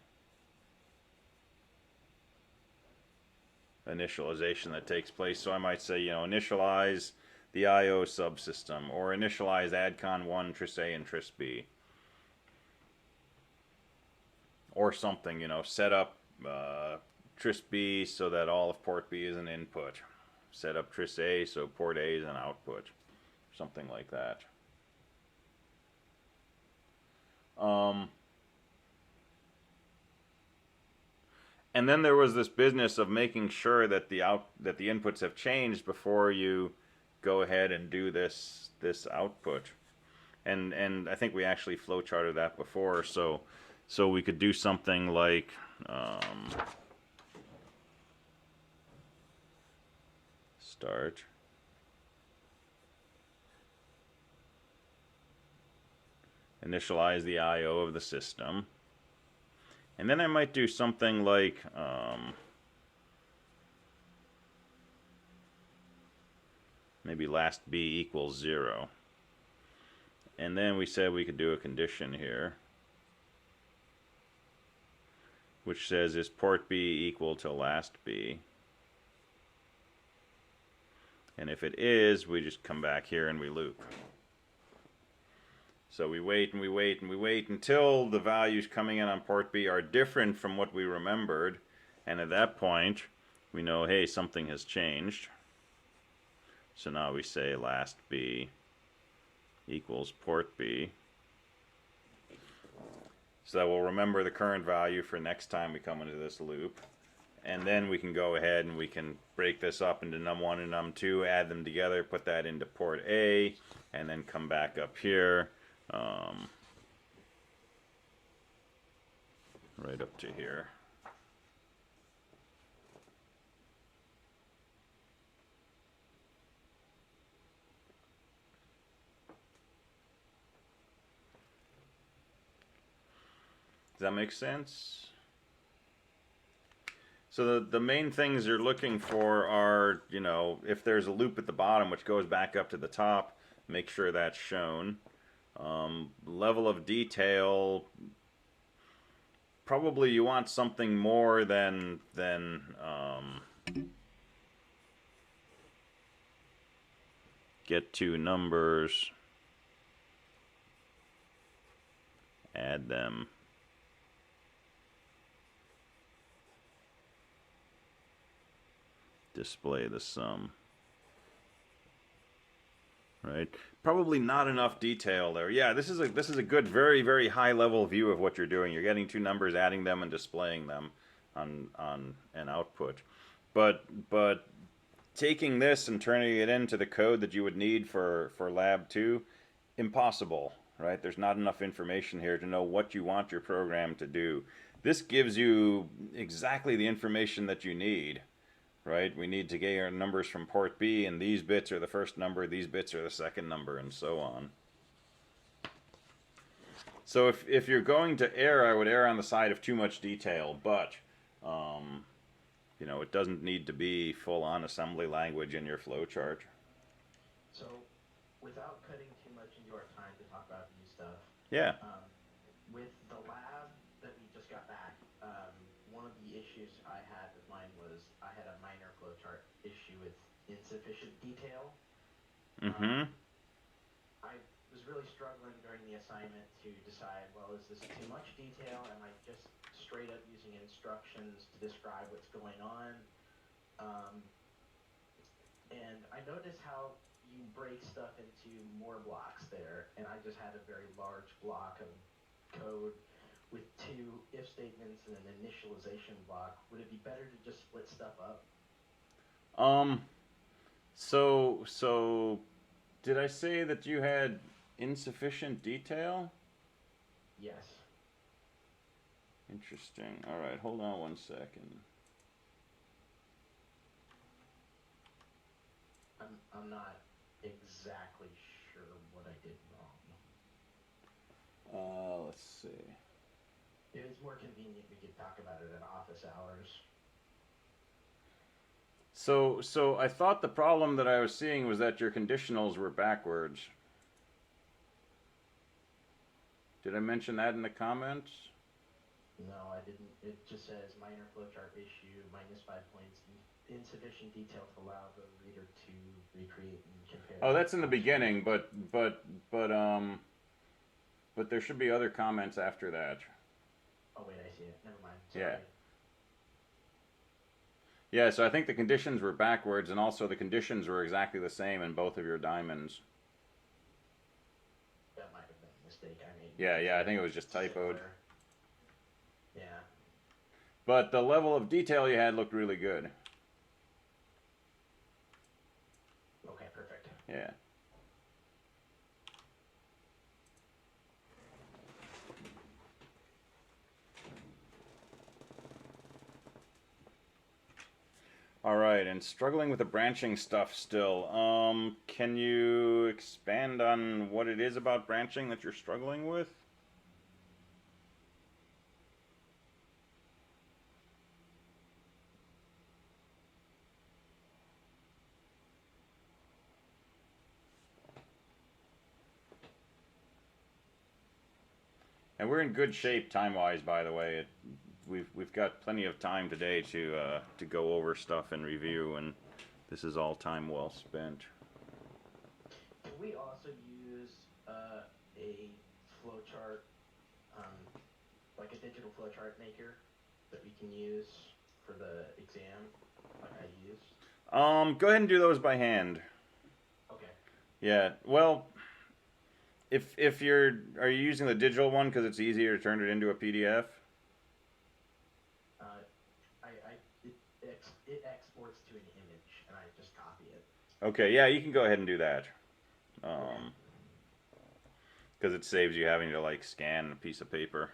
initialization that takes place. So I might say, you know, initialize the IO subsystem, or initialize ADCON1, tris A, and tris B. Or something, you know, set up tris B so that all of port B is an input. Set up tris A so port A is an output. Something like that. And then there was this business of making sure that the inputs have changed before you go ahead and do this output. And I think we actually flowcharted that before, so we could do something like start initialize the IO of the system. And then I might do something like maybe last B equals 0. And then we said we could do a condition here, which says is port B equal to last B? And if it is, we just come back here and we loop. So we wait and we wait and we wait until the values coming in on port B are different from what we remembered. And at that point, we know, hey, something has changed. So now we say last B equals port B. So that we'll remember the current value for next time we come into this loop. And then we can go ahead and we can break this up into num1 and num2, add them together, put that into port A, and then come back up here. Right up to here. Does that make sense? So the main things you're looking for are, you know, if there's a loop at the bottom which goes back up to the top, make sure that's shown. Level of detail, probably you want something more than get two numbers, add them, display the sum. Right? Probably not enough detail there. Yeah, this is a good, very, very high level view of what you're doing. You're getting two numbers, adding them, and displaying them on an output. But taking this and turning it into the code that you would need for lab 2, impossible. right? There's not enough information here to know what you want your program to do. This gives you exactly the information that you need, right? We need to get our numbers from port B, and these bits are the first number, these bits are the second number, and so on. So if you're going to err, I would err on the side of too much detail, but you know, it doesn't need to be full-on assembly language in your flowchart. So, without cutting too much into our time to talk about new stuff, Yeah. with the lab that we just got back, one of the issues I had with mine was I had a minor flowchart issue with insufficient detail. Mm-hmm. I was really struggling during the assignment to decide, well, is this too much detail? Am I just straight up using instructions to describe what's going on? And I noticed how you break stuff into more blocks there, and I just had a very large block of code with 2 if statements and an initialization block. Would it be better to just split stuff up? So did I say that you had insufficient detail? Yes. Interesting. All right, hold on one second. I'm not exactly sure what I did wrong. Let's see. If it's more convenient, we could talk about it at office hours. So I thought the problem that I was seeing was that your conditionals were backwards. Did I mention that in the comments? No, I didn't. It just says minor flowchart issue, -5 points, insufficient detail to allow the reader to recreate and compare. Oh, that's in the beginning, but there should be other comments after that. Oh wait, I see it. Never mind. Sorry. Yeah. Yeah, so I think the conditions were backwards, and also the conditions were exactly the same in both of your diamonds. That might have been a mistake I made. Yeah, I think it was just typoed. Similar. Yeah. But the level of detail you had looked really good. Okay, perfect. Yeah. All right, and struggling with the branching stuff still. Can you expand on what it is about branching that you're struggling with? And we're in good shape time-wise, by the way. We've got plenty of time today to go over stuff and review, and this is all time well spent. Can we also use a flowchart, like a digital flowchart maker that we can use for the exam, like I used? Go ahead and do those by hand. Okay. Yeah. Well, if are you using the digital one because it's easier to turn it into a PDF? It exports to an image, and I just copy it. Okay, yeah, you can go ahead and do that. Because it saves you having to like scan a piece of paper.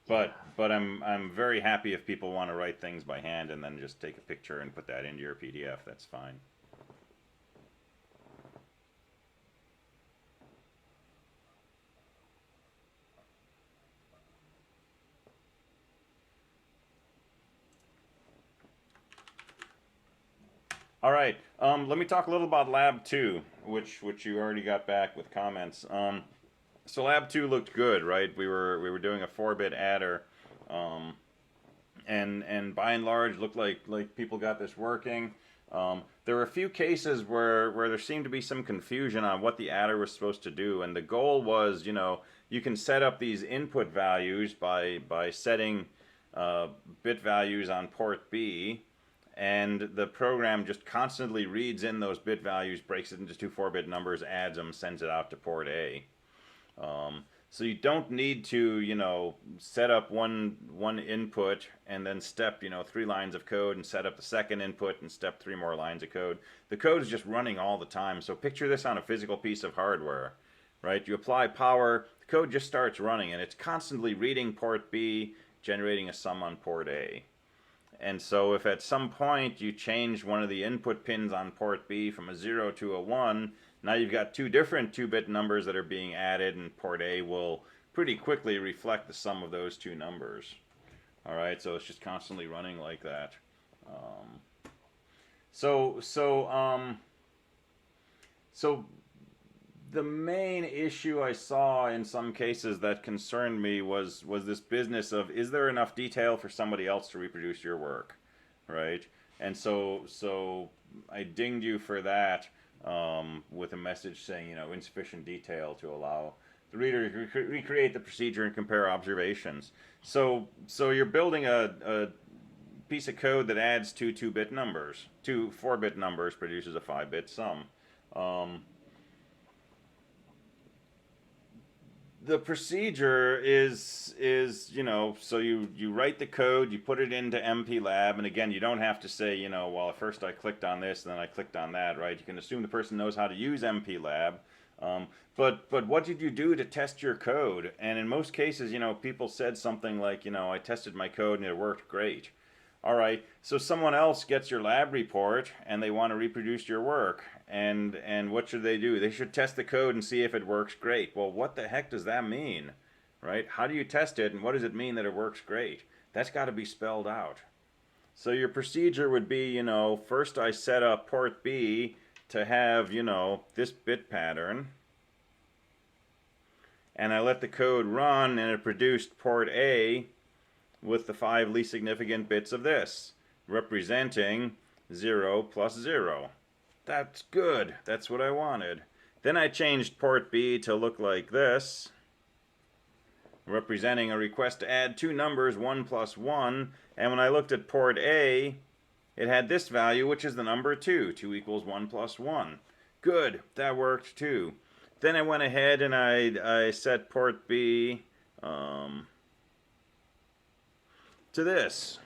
But I'm very happy if people want to write things by hand and then just take a picture and put that into your PDF. That's fine. All right, let me talk a little about Lab 2, which you already got back with comments. So Lab 2 looked good, right? We were doing a 4-bit adder, and by and large looked like people got this working. There were a few cases where there seemed to be some confusion on what the adder was supposed to do, and the goal was, you know, you can set up these input values by setting bit values on port B, and the program just constantly reads in those bit values, breaks it into 2 4-bit numbers, adds them, sends it out to port A. So you don't need to, you know, set up one input and then step, you know, 3 lines of code and set up the second input and step 3 more lines of code. The code is just running all the time. So picture this on a physical piece of hardware, right? You apply power, the code just starts running, and it's constantly reading port B, generating a sum on port A. And so if at some point you change one of the input pins on port B from a 0 to a 1, now you've got two different 2-bit numbers that are being added, and port A will pretty quickly reflect the sum of those two numbers. All right, so it's just constantly running like that. So the main issue I saw in some cases that concerned me was this business of, is there enough detail for somebody else to reproduce your work, right? And so I dinged you for that with a message saying, you know, insufficient detail to allow the reader to recreate the procedure and compare observations. So you're building a piece of code that adds two 2-bit numbers. Two 4-bit numbers produces a 5-bit sum. The procedure is you know, so you write the code, you put it into MPLab, and again, you don't have to say, you know, well, first I clicked on this, and then I clicked on that, right? You can assume the person knows how to use MPLab. But what did you do to test your code? And in most cases, you know, people said something like, you know, I tested my code and it worked great. All right, so someone else gets your lab report and they want to reproduce your work. And what should they do? They should test the code and see if it works great. Well, what the heck does that mean, right? How do you test it, and what does it mean that it works great? That's got to be spelled out. So your procedure would be, you know, first I set up port B to have, you know, this bit pattern. And I let the code run, and it produced port A with the 5 least significant bits of this, representing 0 plus 0. That's good. That's what I wanted. Then I changed port B to look like this, representing a request to add two numbers, 1 plus 1. And when I looked at port A, it had this value, which is the number 2. 2 equals 1 plus 1. Good. That worked too. Then I went ahead and I set port B to this,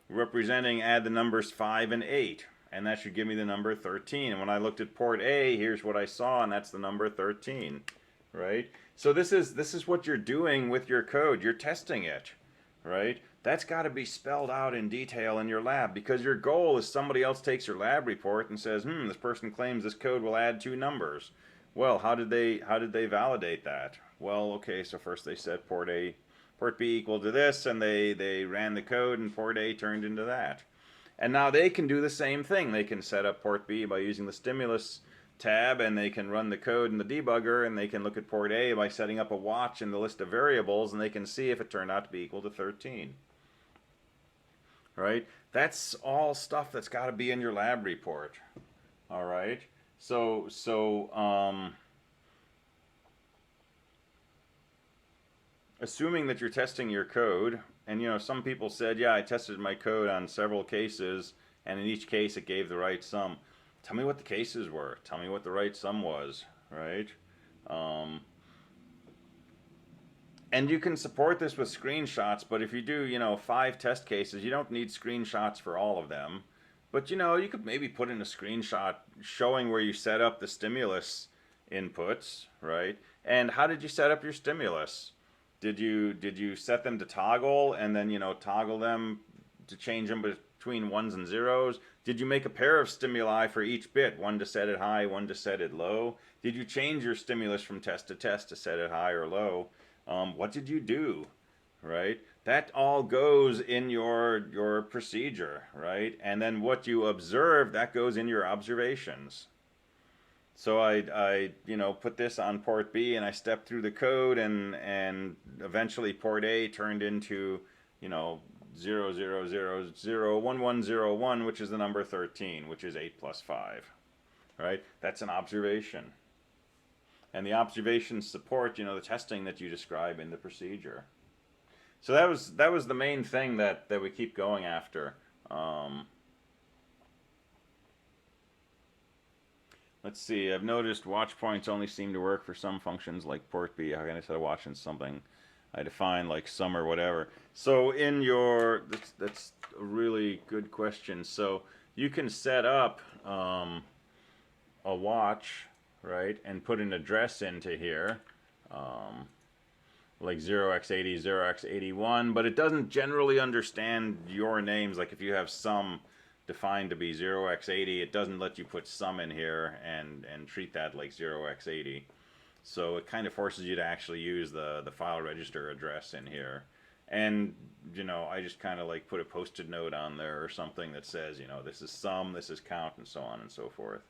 representing add the numbers 5 and 8. And that should give me the number 13. And when I looked at port A, here's what I saw, and that's the number 13, right? So this is what you're doing with your code. You're testing it, right? That's got to be spelled out in detail in your lab, because your goal is somebody else takes your lab report and says, this person claims this code will add two numbers. Well, how did they validate that? Well, okay, so first they said port B equal to this, and they ran the code, and port A turned into that. And now they can do the same thing. They can set up port B by using the stimulus tab, and they can run the code in the debugger, and they can look at port A by setting up a watch in the list of variables, and they can see if it turned out to be equal to 13. Right? That's all stuff that's got to be in your lab report. All right? So assuming that you're testing your code, and you know, some people said, yeah, I tested my code on several cases, and in each case it gave the right sum. Tell me what the cases were. Tell me what the right sum was, right? And you can support this with screenshots, but if you do, you know, 5 test cases, you don't need screenshots for all of them. But you know, you could maybe put in a screenshot showing where you set up the stimulus inputs, right? And how did you set up your stimulus? Did you set them to toggle, and then, you know, toggle them to change them between 1s and 0s? Did you make a pair of stimuli for each bit, one to set it high, one to set it low? Did you change your stimulus from test to set it high or low? What did you do, right? That all goes in your procedure, right? And then what you observe, that goes in your observations. So I you know, put this on port B, and I stepped through the code, and eventually port A turned into, you know, 00001101, which is the number 13, which is 8 plus 5, right? That's an observation. And the observations support, you know, the testing that you describe in the procedure. So that was the main thing that we keep going after. Let's see, I've noticed watch points only seem to work for some functions like port B. How can I set a watch in something I define like sum or whatever? So in your, that's a really good question. So you can set up a watch right, and put an address into here, like 0x80, 0x81, but it doesn't generally understand your names. Like if you have sum defined to be 0x80, it doesn't let you put sum in here and treat that like 0x80. So it kind of forces you to actually use the file register address in here. And, you know, I just kind of like put a post-it note on there or something that says, you know, this is sum, this is count, and so on and so forth.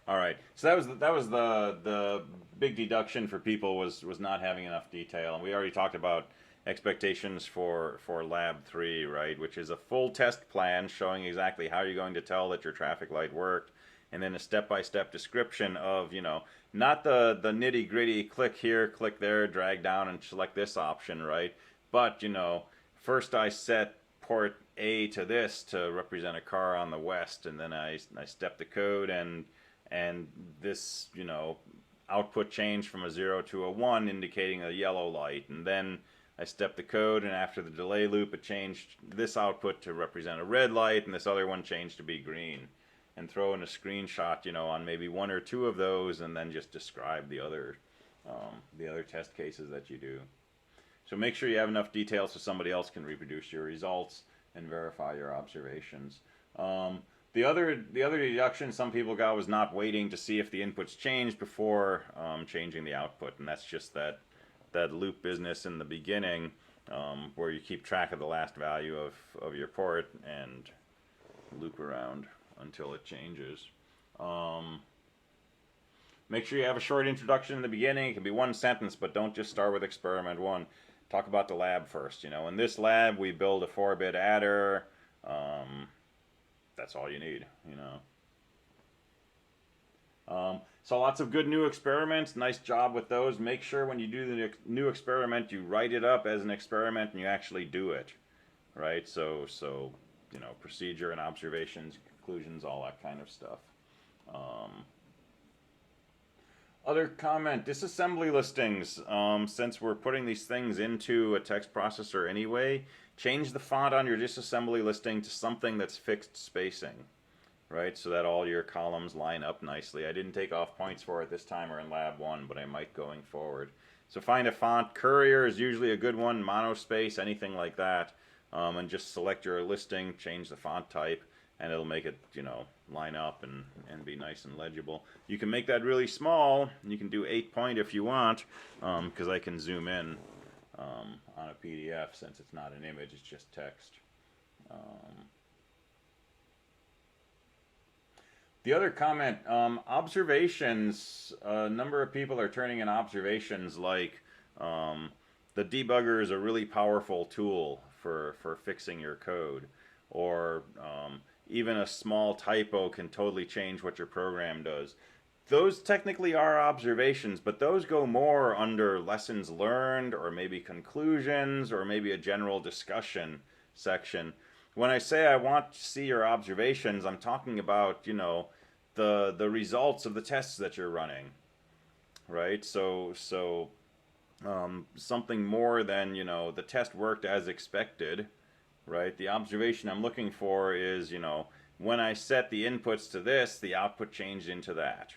All right, so that was the big deduction for people was not having enough detail, and we already talked about expectations for lab 3, right, which is a full test plan showing exactly how you're going to tell that your traffic light worked, and then a step-by-step description of, you know, not the nitty-gritty click here, click there, drag down and select this option, right, but, you know, first I set port A to this to represent a car on the west, and then I step the code and this, you know, output changed from a 0 to a 1, indicating a yellow light. And then I stepped the code, and after the delay loop, it changed this output to represent a red light, and this other one changed to be green. And throw in a screenshot, you know, on maybe 1 or 2 of those, and then just describe the other test cases that you do. So make sure you have enough detail so somebody else can reproduce your results and verify your observations. The other deduction some people got was not waiting to see if the inputs changed before changing the output, and that's just that loop business in the beginning where you keep track of the last value of your port and loop around until it changes. Make sure you have a short introduction in the beginning. It can be 1 sentence, but don't just start with experiment 1. Talk about the lab first. You know, in this lab we build a 4-bit adder. That's all you need, you know. So lots of good new experiments. Nice job with those. Make sure when you do the new experiment, you write it up as an experiment and you actually do it, right? So you know, procedure and observations, conclusions, all that kind of stuff. Other comment, disassembly listings. Since we're putting these things into a text processor anyway, change the font on your disassembly listing to something that's fixed spacing, right? So that all your columns line up nicely. I didn't take off points for it this time or in lab 1, but I might going forward. So find a font. Courier is usually a good one, monospace, anything like that. And just select your listing, change the font type, and it'll make it, you know, line up and be nice and legible. You can make that really small. You can do 8-point if you want, because I can zoom in on a PDF since it's not an image, it's just text. The other comment, observations, a number of people are turning in observations like the debugger is a really powerful tool for fixing your code, or even a small typo can totally change what your program does. Those technically are observations, but those go more under lessons learned or maybe conclusions or maybe a general discussion section. When I say I want to see your observations, I'm talking about, you know, the results of the tests that you're running, right? So something more than, you know, the test worked as expected, right? The observation I'm looking for is, you know, when I set the inputs to this, the output changed into that.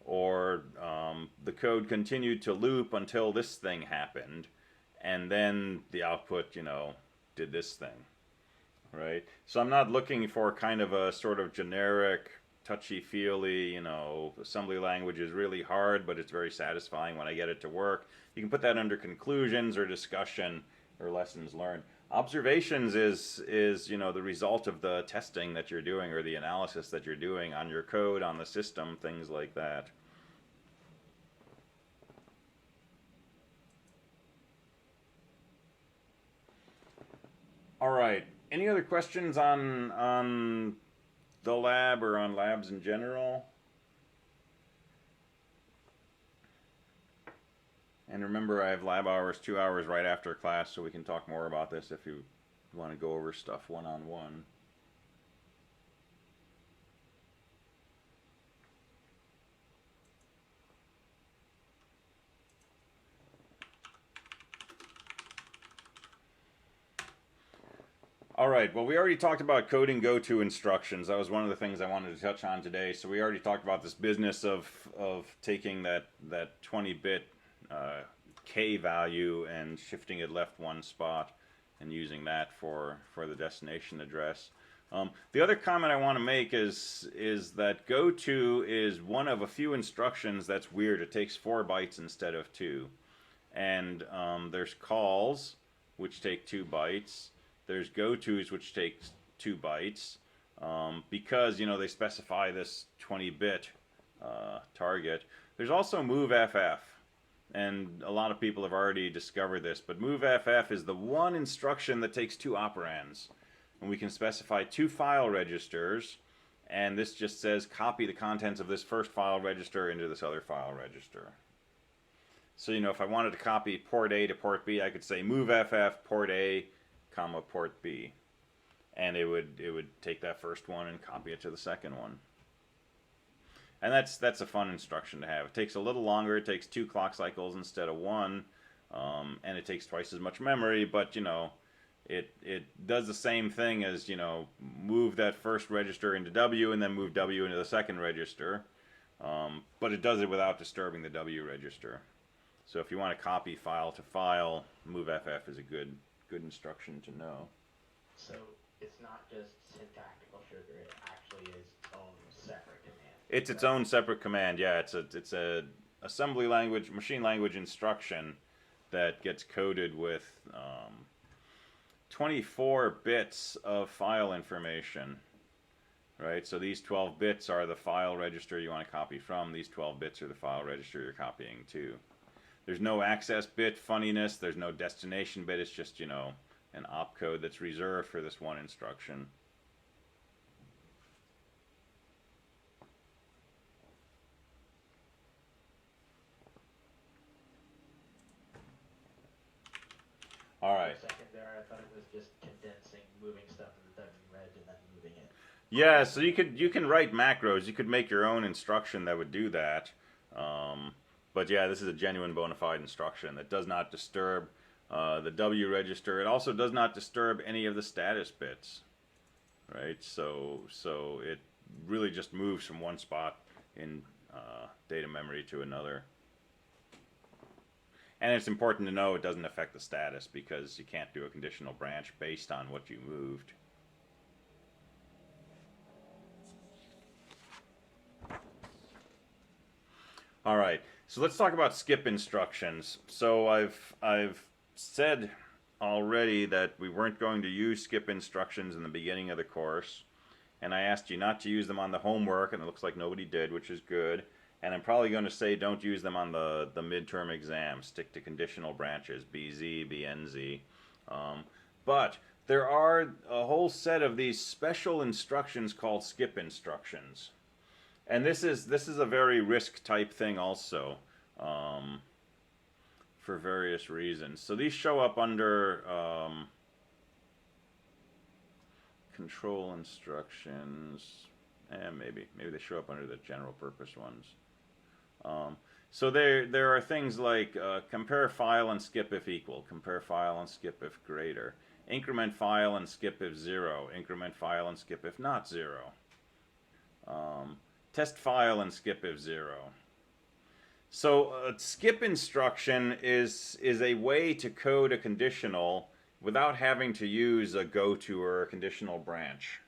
Or the code continued to loop until this thing happened, and then the output, you know, did this thing, right? So I'm not looking for kind of a sort of generic, touchy-feely, you know, assembly language is really hard, but it's very satisfying when I get it to work. You can put that under conclusions or discussion or lessons learned. Observations is you know, the result of the testing that you're doing or the analysis that you're doing on your code, on the system, things like that. All right. Any other questions on the lab or on labs in general? And remember, I have lab hours 2 hours right after class, so we can talk more about this if you want to go over stuff one-on-one. All right, well, we already talked about coding goto instructions. That was one of the things I wanted to touch on today. So we already talked about this business of taking that 20-bit K value and shifting it left one spot and using that for the destination address. The other comment I want to make is that goto is one of a few instructions that's weird. It takes 4 bytes instead of 2. And there's calls, which take 2 bytes. There's gotos, which takes 2 bytes, because, you know, they specify this 20-bit target. There's also movff, and a lot of people have already discovered this, but movff is the one instruction that takes 2 operands. And we can specify 2 file registers, and this just says copy the contents of this first file register into this other file register. So, you know, if I wanted to copy port A to port B, I could say movff port A, comma port B, and it would take that first one and copy it to the second one. And that's a fun instruction to have. It takes a little longer. It takes 2 clock cycles instead of 1, and it takes twice as much memory. But, you know, it does the same thing as, you know, move that first register into W and then move W into the second register. But it does it without disturbing the W register. So if you want to copy file to file, movff is a good instruction to know. So it's not just syntactical sugar; it actually is its own separate command. It's its own separate command. Yeah, it's a assembly language, machine language instruction that gets coded with 24 bits of file information. Right. So these 12 bits are the file register you want to copy from. These 12 bits are the file register you're copying to. There's no access bit funniness. There's no destination bit. It's just, you know, an opcode that's reserved for this one instruction. All right. For a second there, I thought it was just condensing, moving stuff in the W-reg and then moving it. Yeah, so you can write macros. You could make your own instruction that would do that. But yeah, this is a genuine bona fide instruction that does not disturb the W register. It also does not disturb any of the status bits, right? So it really just moves from one spot in data memory to another. And it's important to know it doesn't affect the status because you can't do a conditional branch based on what you moved. All right, so let's talk about skip instructions. So I've said already that we weren't going to use skip instructions in the beginning of the course, and I asked you not to use them on the homework, and it looks like nobody did, which is good. And I'm probably going to say don't use them on the midterm exam. Stick to conditional branches, BZ, BNZ. But there are a whole set of these special instructions called skip instructions. And this is a very risk type thing also, for various reasons. So these show up under control instructions, and maybe they show up under the general purpose ones. So there are things like compare file and skip if equal, compare file and skip if greater, increment file and skip if 0, increment file and skip if not 0. Test file and skip if 0. So a skip instruction is a way to code a conditional without having to use a goto or a conditional branch.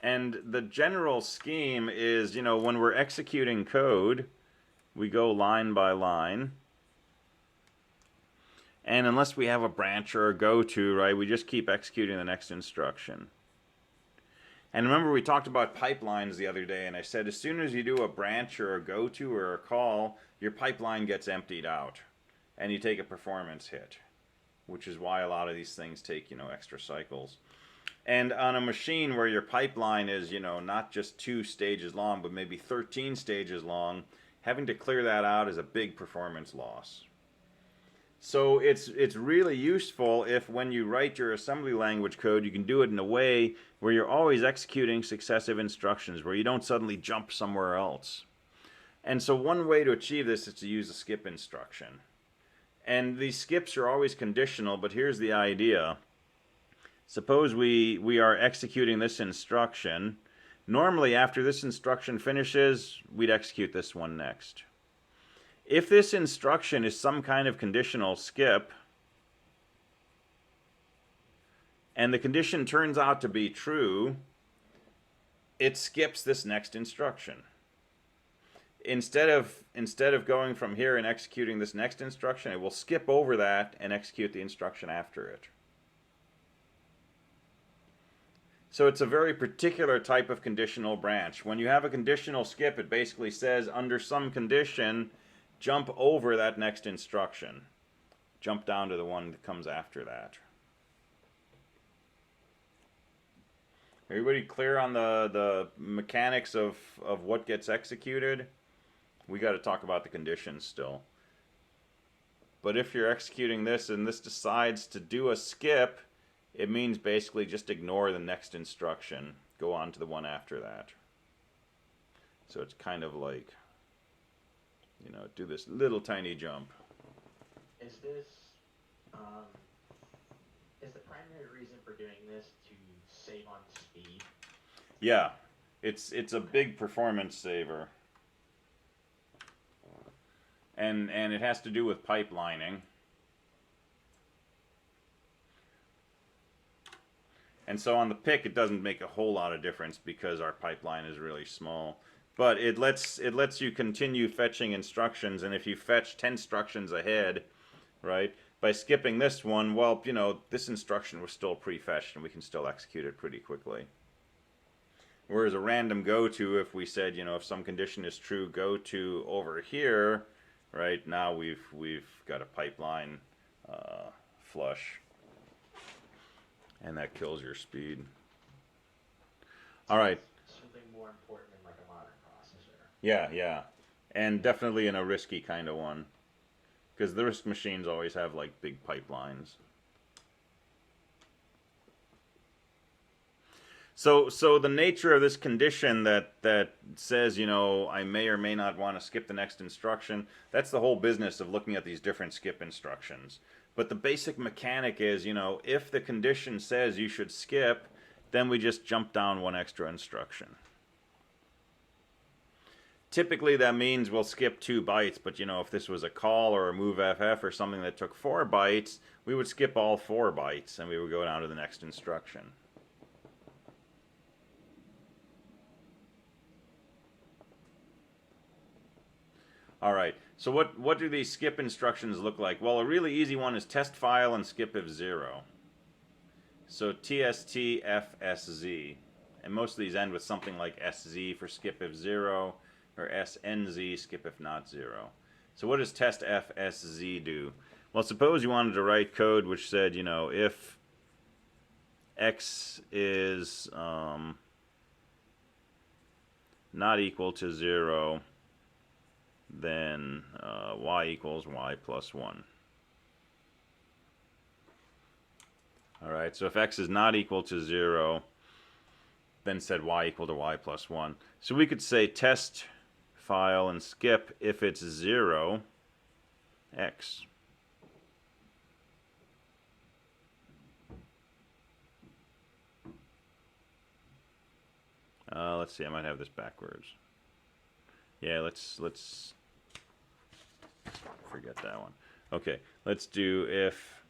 And the general scheme is, you know, when we're executing code, we go line by line. And unless we have a branch or a goto, right, we just keep executing the next instruction. And remember, we talked about pipelines the other day, and I said as soon as you do a branch or a goto or a call, your pipeline gets emptied out, and you take a performance hit, which is why a lot of these things take, you know, extra cycles. And on a machine where your pipeline is, you know, not just 2 stages long, but maybe 13 stages long, having to clear that out is a big performance loss. So it's really useful if when you write your assembly language code, you can do it in a way where you're always executing successive instructions, where you don't suddenly jump somewhere else. And so one way to achieve this is to use a skip instruction. And these skips are always conditional, but here's the idea. suppose we are executing this instruction. Normally, after this instruction finishes, we'd execute this one next. If this instruction is some kind of conditional skip, and the condition turns out to be true, it skips this next instruction. Instead of going from here and executing this next instruction, it will skip over that and execute the instruction after it. So it's a very particular type of conditional branch. When you have a conditional skip, it basically says under some condition, jump over that next instruction. Jump down to the one that comes after that. Everybody clear on the mechanics of what gets executed? We got to talk about the conditions still. But if you're executing this and this decides to do a skip, it means basically just ignore the next instruction. Go on to the one after that. So it's kind of like, you know, do this little tiny jump. Is this, is the primary reason for doing this to save on speed? Yeah, it's a big performance saver. And it has to do with pipelining. And so on the pick, it doesn't make a whole lot of difference because our pipeline is really small. But it lets you continue fetching instructions, and if you fetch 10 instructions ahead, right, by skipping this one, well, you know, this instruction was still pre-fetched, and we can still execute it pretty quickly. Whereas a random goto, if we said, you know, if some condition is true, go to over here, right, now we've got a pipeline flush. And that kills your speed. All right. Something more important than like a modern processor. Yeah, yeah. And definitely in a risky kind of one. Because the risk machines always have like big pipelines. So the nature of this condition that says, you know, I may or may not want to skip the next instruction, that's the whole business of looking at these different skip instructions. But the basic mechanic is, you know, if the condition says you should skip, then we just jump down one extra instruction. Typically that means we'll skip 2 bytes, but you know, if this was a call or a movff or something that took 4 bytes, we would skip all 4 bytes and we would go down to the next instruction. All right, so what do these skip instructions look like? Well, a really easy one is test file and skip if 0. So TSTFSZ. And most of these end with something like SZ for skip if 0, or SNZ, skip if not 0. So what does TSTFSZ do? Well, suppose you wanted to write code which said, you know, if X is not equal to 0, then y equals y plus 1. Alright, so if x is not equal to 0, then set y equal to y plus 1. So we could say test file and skip if it's 0, x. Let's see, I might have this backwards. Yeah, let's forget that one. Okay, let's do if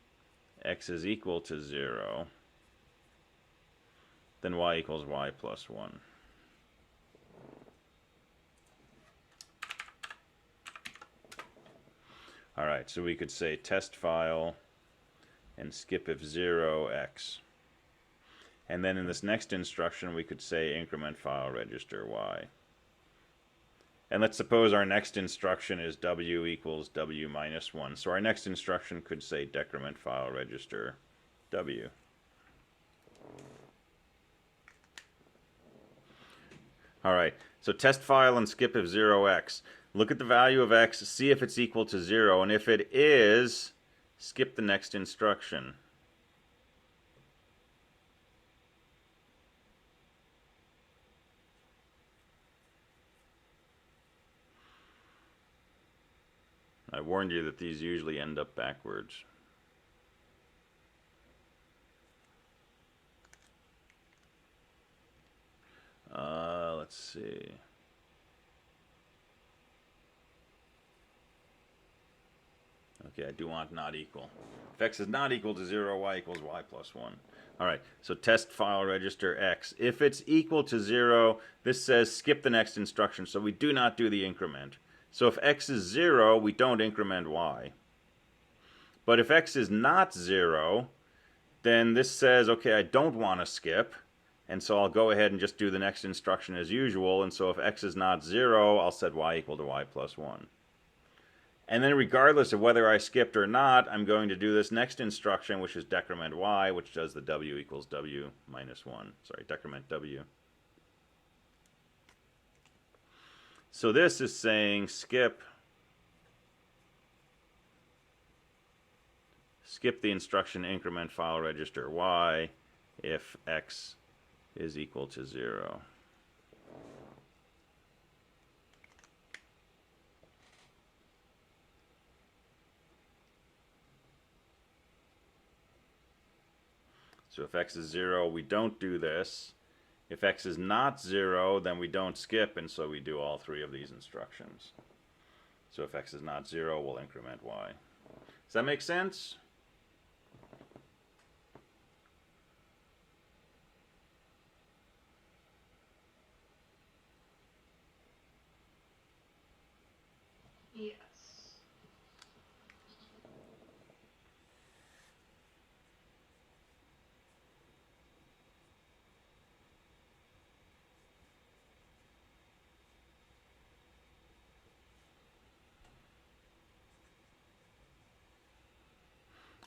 x is equal to 0, then y equals y plus 1. Alright, so we could say test file and skip if 0, x. And then in this next instruction we could say increment file register y. And let's suppose our next instruction is w equals w minus 1. So our next instruction could say decrement file register w. Alright, so test file and skip if 0x. Look at the value of x, see if it's equal to 0, and if it is, skip the next instruction. I warned you that these usually end up backwards. see. Okay, I do want not equal. If x is not equal to 0, y equals y plus 1. All right, so test file register x. If it's equal to 0, this says skip the next instruction, so we do not do the increment. So if x is 0, we don't increment y. But if x is not 0, then this says, okay, I don't want to skip, and so I'll go ahead and just do the next instruction as usual, and so if x is not 0, I'll set y equal to y plus 1. And then regardless of whether I skipped or not, I'm going to do this next instruction, which is decrement y, which does the w equals w minus 1. Sorry, decrement w. So this is saying skip the instruction increment file register y if x is equal to 0. So if x is 0, we don't do this. If x is not 0, then we don't skip, and so we do all three of these instructions. So if x is not 0, we'll increment y. Does that make sense? Yes.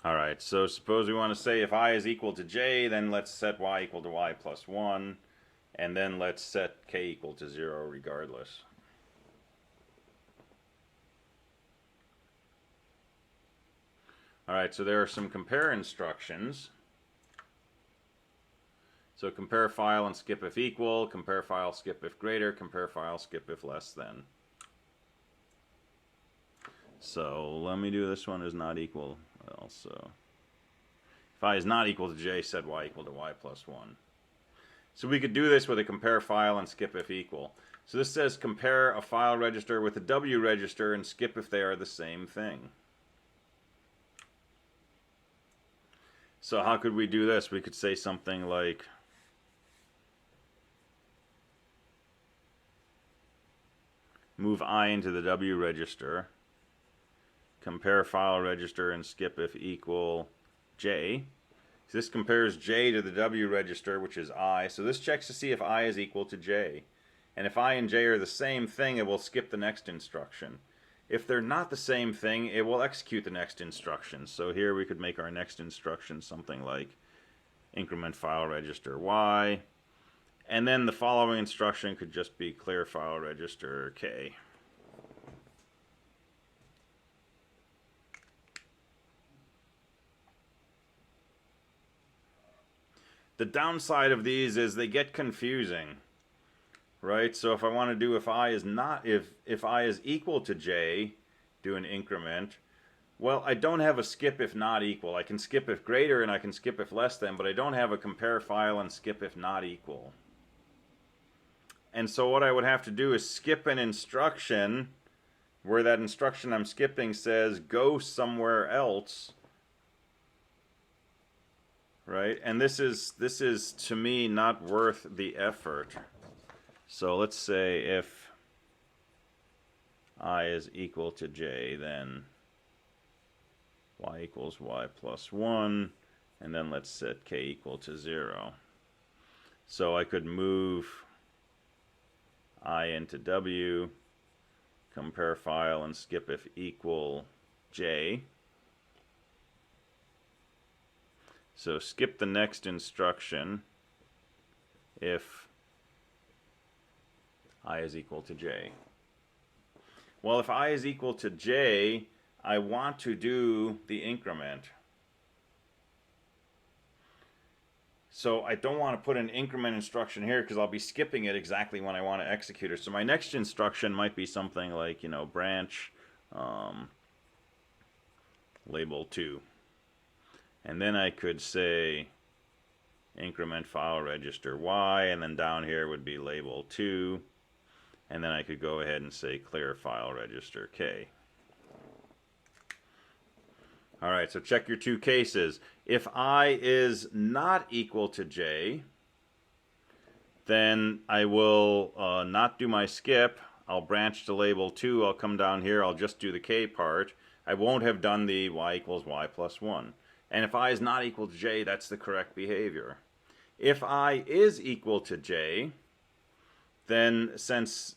All right, so suppose we want to say if I is equal to j, then let's set y equal to y plus 1, and then let's set k equal to 0 regardless. All right, so there are some compare instructions. So compare file and skip if equal, compare file, skip if greater, compare file, skip if less than. So let me do this one is not equal also. If I is not equal to j, set y equal to y plus 1. So we could do this with a compare file and skip if equal. So this says compare a file register with a w register and skip if they are the same thing. So how could we do this? We could say something like move I into the w register, compare file register and skip if equal j. So this compares j to the w register, which is I. So this checks to see if I is equal to j. And if I and j are the same thing, it will skip the next instruction. If they're not the same thing, it will execute the next instruction. So here we could make our next instruction something like increment file register y. And then the following instruction could just be clear file register k. The downside of these is they get confusing, right? So if I want to do if I is equal to j, do an increment. Well, I don't have a skip if not equal. I can skip if greater and I can skip if less than, but I don't have a compare file and skip if not equal. And so what I would have to do is skip an instruction where that instruction I'm skipping says go somewhere else. Right? And this is to me not worth the effort. So let's say if I is equal to j, then y equals y plus 1, and then let's set k equal to 0. So I could move I into w, compare file and skip if equal j. So skip the next instruction if I is equal to j. Well, if I is equal to j, I want to do the increment. So I don't want to put an increment instruction here because I'll be skipping it exactly when I want to execute it. So my next instruction might be something like, branch label 2. And then I could say increment file register y, and then down here would be label 2, and then I could go ahead and say clear file register K. Alright, so check your two cases. If I is not equal to j, then I will not do my skip. I'll branch to label 2. I'll come down here. I'll just do the k part. I won't have done the y equals y plus 1. And if I is not equal to j, that's the correct behavior. If I is equal to j, then since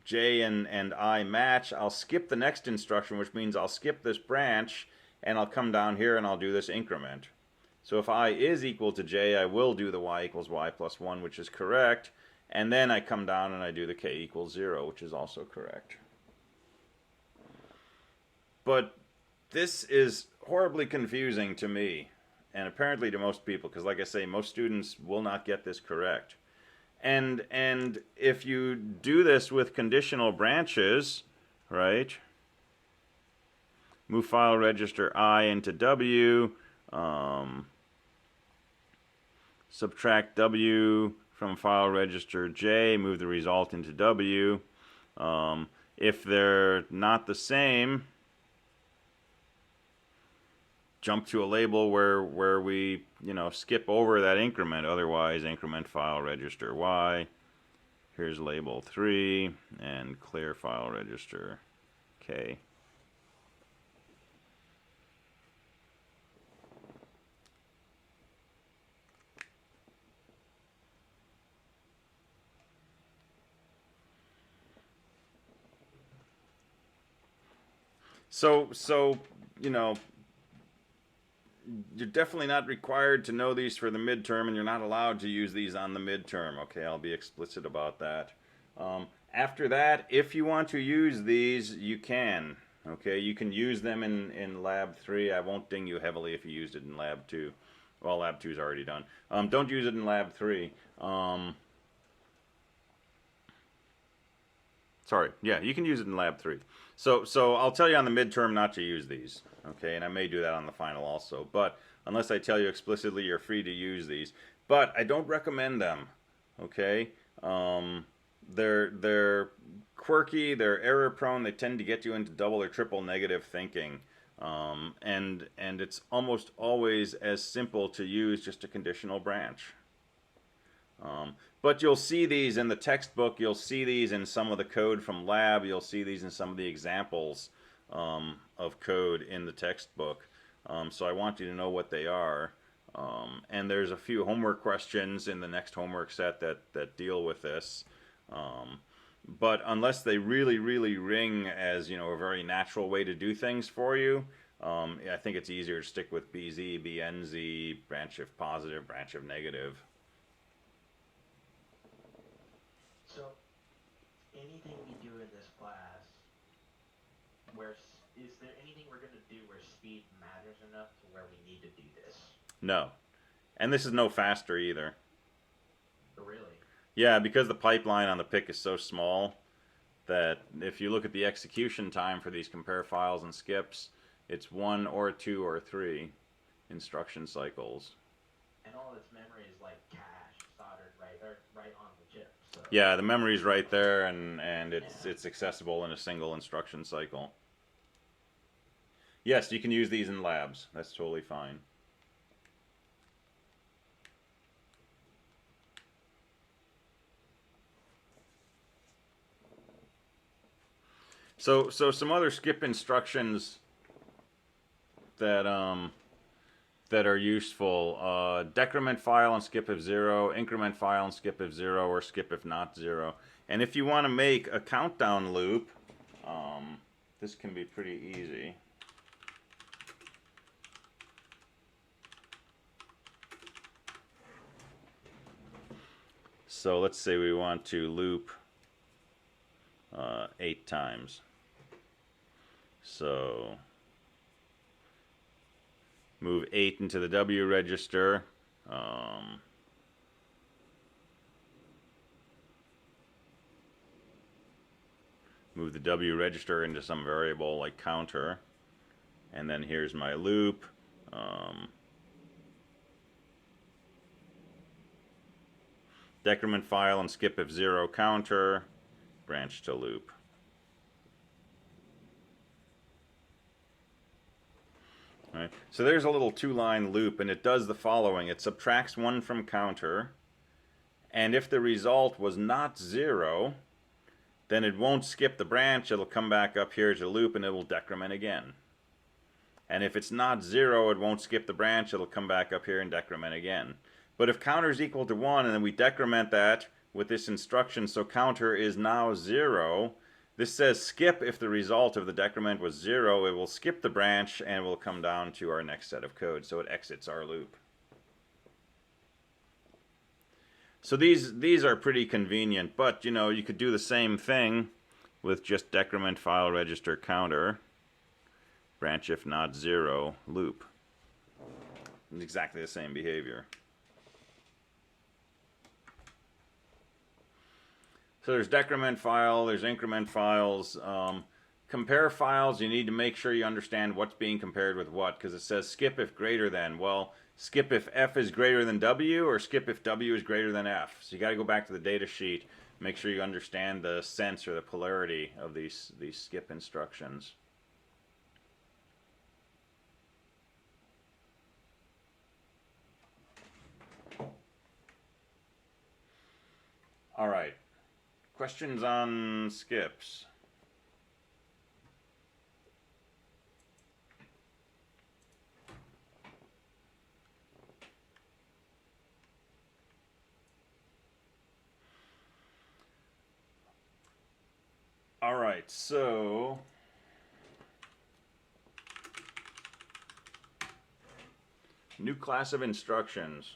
j and I match, I'll skip the next instruction, which means I'll skip this branch, and I'll come down here and I'll do this increment. So if I is equal to j, I will do the y equals y plus 1, which is correct, and then I come down and I do the k equals 0, which is also correct. But this is horribly confusing to me, and apparently to most people, because like I say, most students will not get this correct. And if you do this with conditional branches, right, move file register I into W, subtract W from file register J, move the result into W. If they're not the same, jump to a label where we, skip over that increment. Otherwise, increment file register Y. Here's label 3 and clear file register K. So, you're definitely not required to know these for the midterm, and you're not allowed to use these on the midterm. Okay, I'll be explicit about that. After that, if you want to use these, you can. Okay, you can use them in Lab 3. I won't ding you heavily if you used it in Lab 2. Well, Lab 2 is already done. Don't use it in Lab 3. Sorry, yeah, you can use it in Lab 3. So I'll tell you on the midterm not to use these, okay? And I may do that on the final also. But unless I tell you explicitly, you're free to use these. But I don't recommend them, okay? They're quirky, they're error prone, they tend to get you into double or triple negative thinking. And it's almost always as simple to use just a conditional branch. But you'll see these in the textbook, you'll see these in some of the code from lab, you'll see these in some of the examples of code in the textbook. So I want you to know what they are. And there's a few homework questions in the next homework set that deal with this. But unless they really, really ring as, a very natural way to do things for you, I think it's easier to stick with BZ, BNZ, branch if positive, branch if negative. So, anything we do in this class, is there anything we're going to do where speed matters enough to where we need to do this? No. And this is no faster either. Really? Yeah, because the pipeline on the PIC is so small that if you look at the execution time for these compare files and skips, it's 1 or 2 or 3 instruction cycles. And all its memory is like cache soldered right on the chip. So. Yeah, the memory's right there, and it's accessible in a single instruction cycle. Yes, you can use these in labs. That's totally fine. So some other skip instructions that are useful. Decrement file and skip if 0, increment file and skip if 0, or skip if not 0. And if you want to make a countdown loop, this can be pretty easy. So let's say we want to loop 8 times. So move 8 into the W register. Move the W register into some variable like counter. And then here's my loop. Decrement file and skip if 0 counter. branch to loop. Right. So there's a little 2-line loop, and it does the following. It subtracts 1 from counter, and if the result was not 0, then it won't skip the branch. It'll come back up here to loop, and it will decrement again. And if it's not 0, it won't skip the branch. It'll come back up here and decrement again. But if counter is equal to 1, and then we decrement that with this instruction, so counter is now 0, this says skip if the result of the decrement was 0. It will skip the branch and will come down to our next set of code. So it exits our loop. So these are pretty convenient, but you know, you could do the same thing with just decrement file register counter, branch if not 0, loop. It's exactly the same behavior. So there's decrement file, there's increment files. Compare files, you need to make sure you understand what's being compared with what, because it says skip if greater than. Well, skip if f is greater than w, or skip if w is greater than f. So you got to go back to the data sheet, make sure you understand the sense or the polarity of these skip instructions. All right. Questions on skips? All right, so new class of instructions.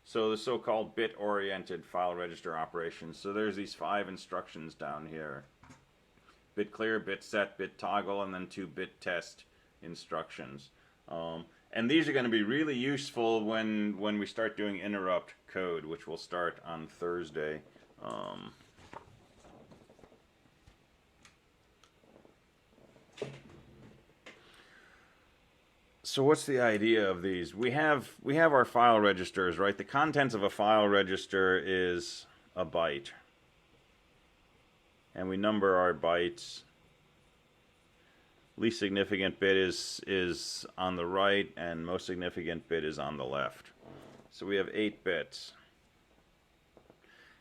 So the so-called bit-oriented file register operations. So there's these 5 instructions down here. Bit clear, bit set, bit toggle, and then 2 bit test instructions. And these are going to be really useful when we start doing interrupt code, which will start on Thursday. So what's the idea of these? We have our file registers, right? The contents of a file register is a byte. And we number our bytes. Least significant bit is on the right, and most significant bit is on the left. So we have 8 bits.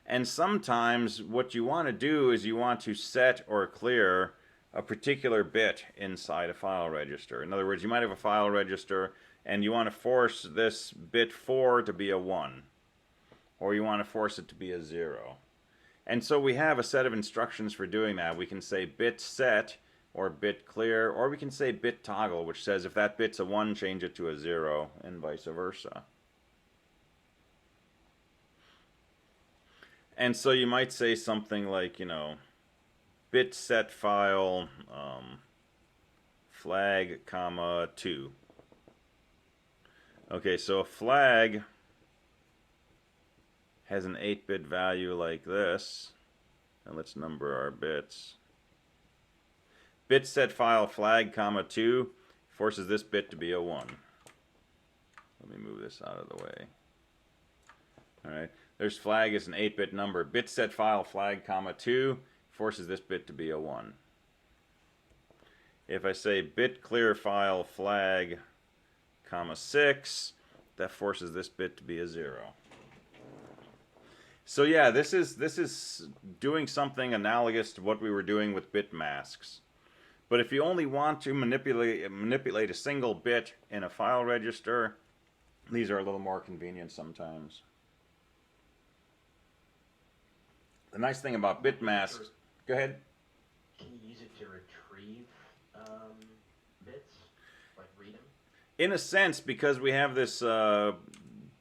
And sometimes what you want to do is you want to set or clear a particular bit inside a file register. In other words, you might have a file register and you want to force this bit 4 to be a 1, or you want to force it to be a 0. And so we have a set of instructions for doing that. We can say bit set or bit clear, or we can say bit toggle, which says if that bit's a 1, change it to a 0, and vice versa. And so you might say something like, you know, bit set file flag, comma 2. Okay, so a flag has an 8-bit value like this, and let's number our bits. Bit set file flag, comma 2 forces this bit to be a 1. Let me move this out of the way. All right, there's flag is an 8-bit number. Bit set file flag, comma 2 forces this bit to be a 1. If I say bit clear file flag, comma 6, that forces this bit to be a 0. So yeah, this is doing something analogous to what we were doing with bit masks. But if you only want to manipulate a single bit in a file register, these are a little more convenient sometimes. The nice thing about bit masks... Go ahead. Can you use it to retrieve bits? Like read them? In a sense, because we have this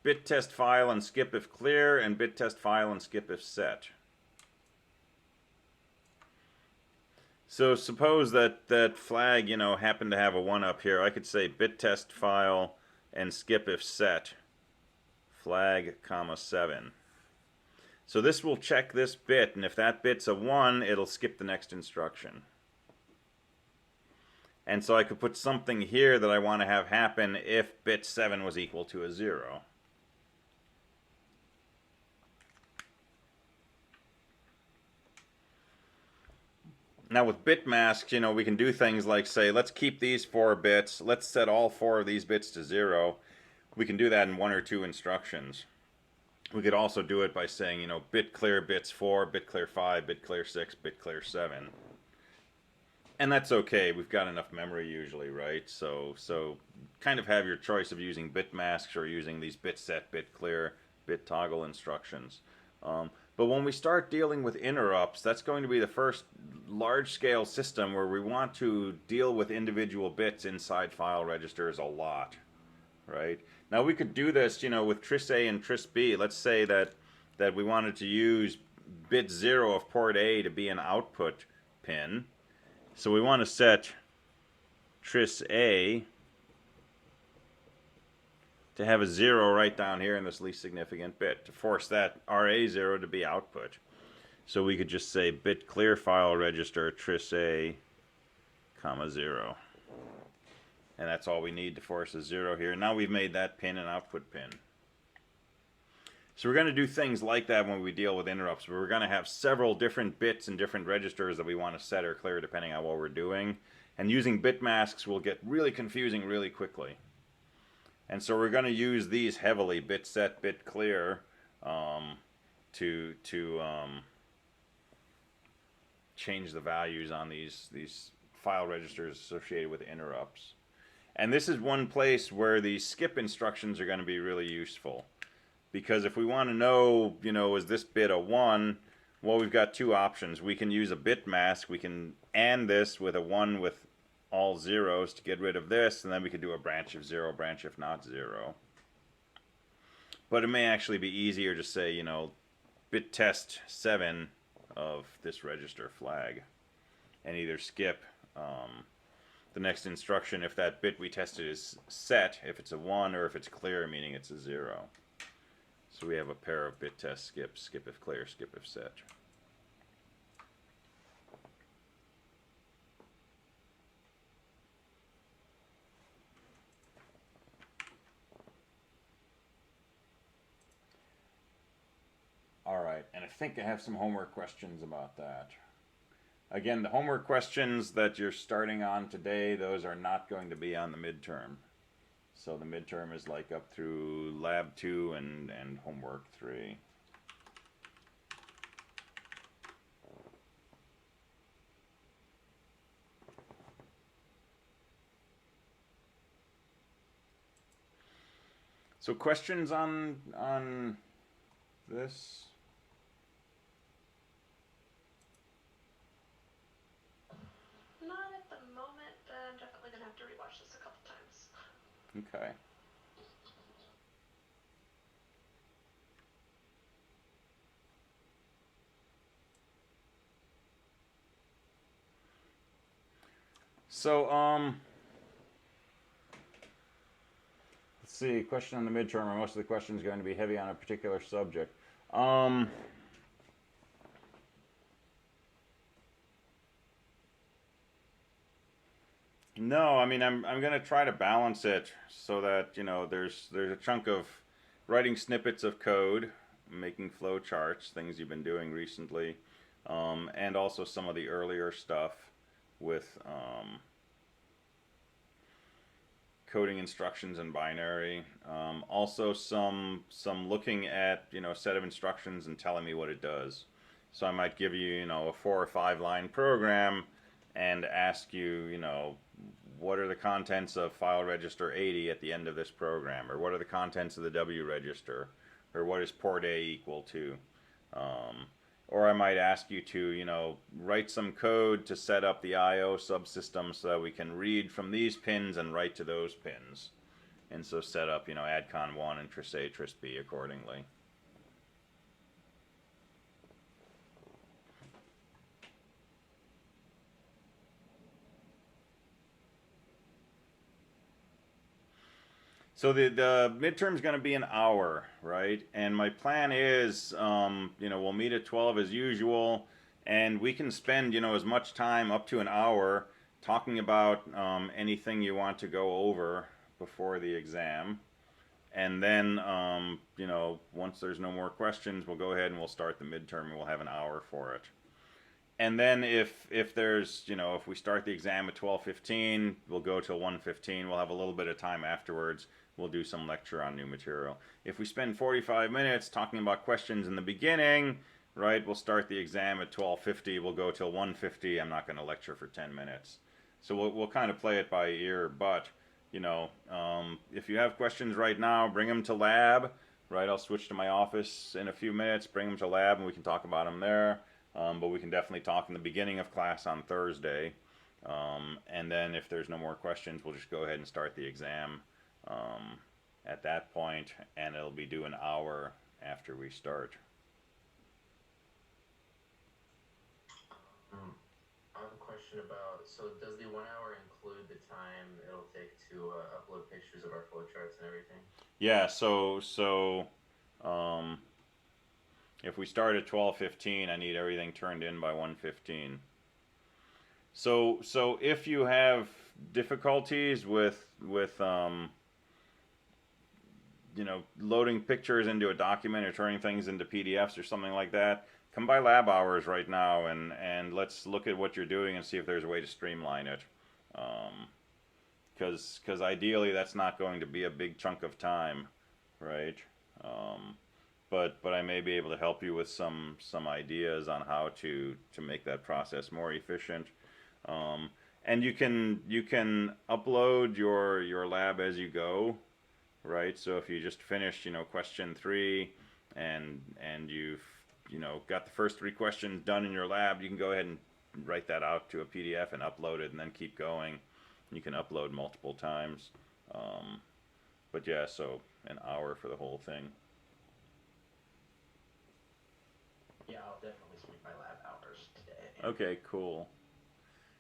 bit test file and skip if clear, and bit test file and skip if set. So suppose that flag, you know, happened to have a 1 up here. I could say bit test file and skip if set flag, comma 7. So this will check this bit, and if that bit's a 1, it'll skip the next instruction. And so I could put something here that I want to have happen if bit 7 was equal to a 0. Now with bit masks, we can do things like say, let's keep these 4 bits, let's set all 4 of these bits to 0. We can do that in 1 or 2 instructions. We could also do it by saying, bit clear bits 4, bit clear 5, bit clear 6, bit clear 7. And that's okay. We've got enough memory usually, right? So kind of have your choice of using bit masks or using these bit set, bit clear, bit toggle instructions. But when we start dealing with interrupts, that's going to be the first large-scale system where we want to deal with individual bits inside file registers a lot, right? Now we could do this, with tris A and tris B. Let's say that we wanted to use bit 0 of port A to be an output pin. So we want to set tris A to have a 0 right down here in this least significant bit, to force that RA0 to be output. So we could just say bit clear file register tris A, comma 0. And that's all we need to force a 0 here. Now we've made that pin an output pin. So we're going to do things like that when we deal with interrupts. We're going to have several different bits and different registers that we want to set or clear depending on what we're doing. And using bit masks will get really confusing really quickly. And so we're going to use these heavily, bit set, bit clear, to change the values on these file registers associated with interrupts. And this is one place where the skip instructions are going to be really useful. Because if we want to know, is this bit a 1, well, we've got 2 options. We can use a bit mask. We can AND this with a 1 with all zeros to get rid of this, and then we could do a branch if 0, branch if not 0. But it may actually be easier to say, bit test 7 of this register flag, and either skip the next instruction if that bit we tested is set, if it's a 1, or if it's clear, meaning it's a 0. So we have a pair of bit test skips, skip if clear, skip if set. Alright, and I think I have some homework questions about that. Again, the homework questions that you're starting on today, those are not going to be on the midterm. So the midterm is like up through lab 2 and homework 3. So questions on this? Not at the moment, but I'm definitely gonna have to rewatch this a couple times. Okay. So, let's see, question on the midterm, or most of the questions going to be heavy on a particular subject. No, I mean, I'm going to try to balance it so that, there's a chunk of writing snippets of code, making flowcharts, things you've been doing recently, and also some of the earlier stuff with coding instructions in binary. Also some looking at, a set of instructions and telling me what it does. So I might give you, a 4 or 5 line program and ask you, what are the contents of file register 80 at the end of this program? Or what are the contents of the W register? Or what is port A equal to? Or I might ask you to, write some code to set up the I/O subsystem so that we can read from these pins and write to those pins. And so set up, ADCON 1 and tris A, tris B accordingly. So the midterm is going to be an hour, right? And my plan is, we'll meet at 12 as usual, and we can spend, as much time, up to an hour, talking about anything you want to go over before the exam. And then, once there's no more questions, we'll go ahead and we'll start the midterm, and we'll have an hour for it. and then if there's, you know, if we start the exam at 12:15, we'll go till 1:15. We'll have a little bit of time afterwards. We'll do some lecture on new material. If we spend 45 minutes talking about questions in the beginning, right, we'll start the exam at 12:50. We'll go till 1:50. I'm not going to lecture for 10 minutes. So we'll kind of play it by ear, but, you know, if you have questions right now, bring them to lab, right? I'll switch to my office in a few minutes, bring them to lab, and we can talk about them there. But we can definitely talk in the beginning of class on Thursday. And then if there's no more questions, we'll just go ahead and start the exam at that point, and it'll be due an hour after we start. I have a question about, so does the 1 hour include the time it'll take to upload pictures of our flowcharts and everything? Yeah, so if we start at 12:15, I need everything turned in by 1:15. So if you have difficulties with you know, loading pictures into a document or turning things into PDFs or something like that, come by lab hours right now and let's look at what you're doing and see if there's a way to streamline it. Because ideally that's not going to be a big chunk of time, right? But I may be able to help you with some ideas on how to make that process more efficient. And you can upload your lab as you go, right? So if you just finished, you know, question 3 and you've, you know, got the first 3 questions done in your lab, you can go ahead and write that out to a PDF and upload it and then keep going. You can upload multiple times. But yeah, so an hour for the whole thing. Yeah, I'll definitely speak my lab hours today. Okay, cool.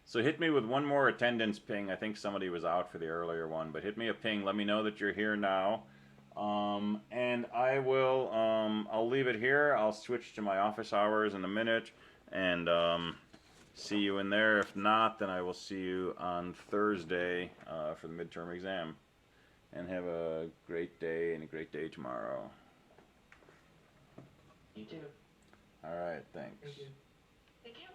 So hit me with one more attendance ping. I think somebody was out for the earlier one, but hit me a ping. Let me know that you're here now. And I will, I'll leave it here. I'll switch to my office hours in a minute and see you in there. If not, then I will see you on Thursday for the midterm exam. And have a great day and a great day tomorrow. You too. All right, thanks. Thank you. Thank you.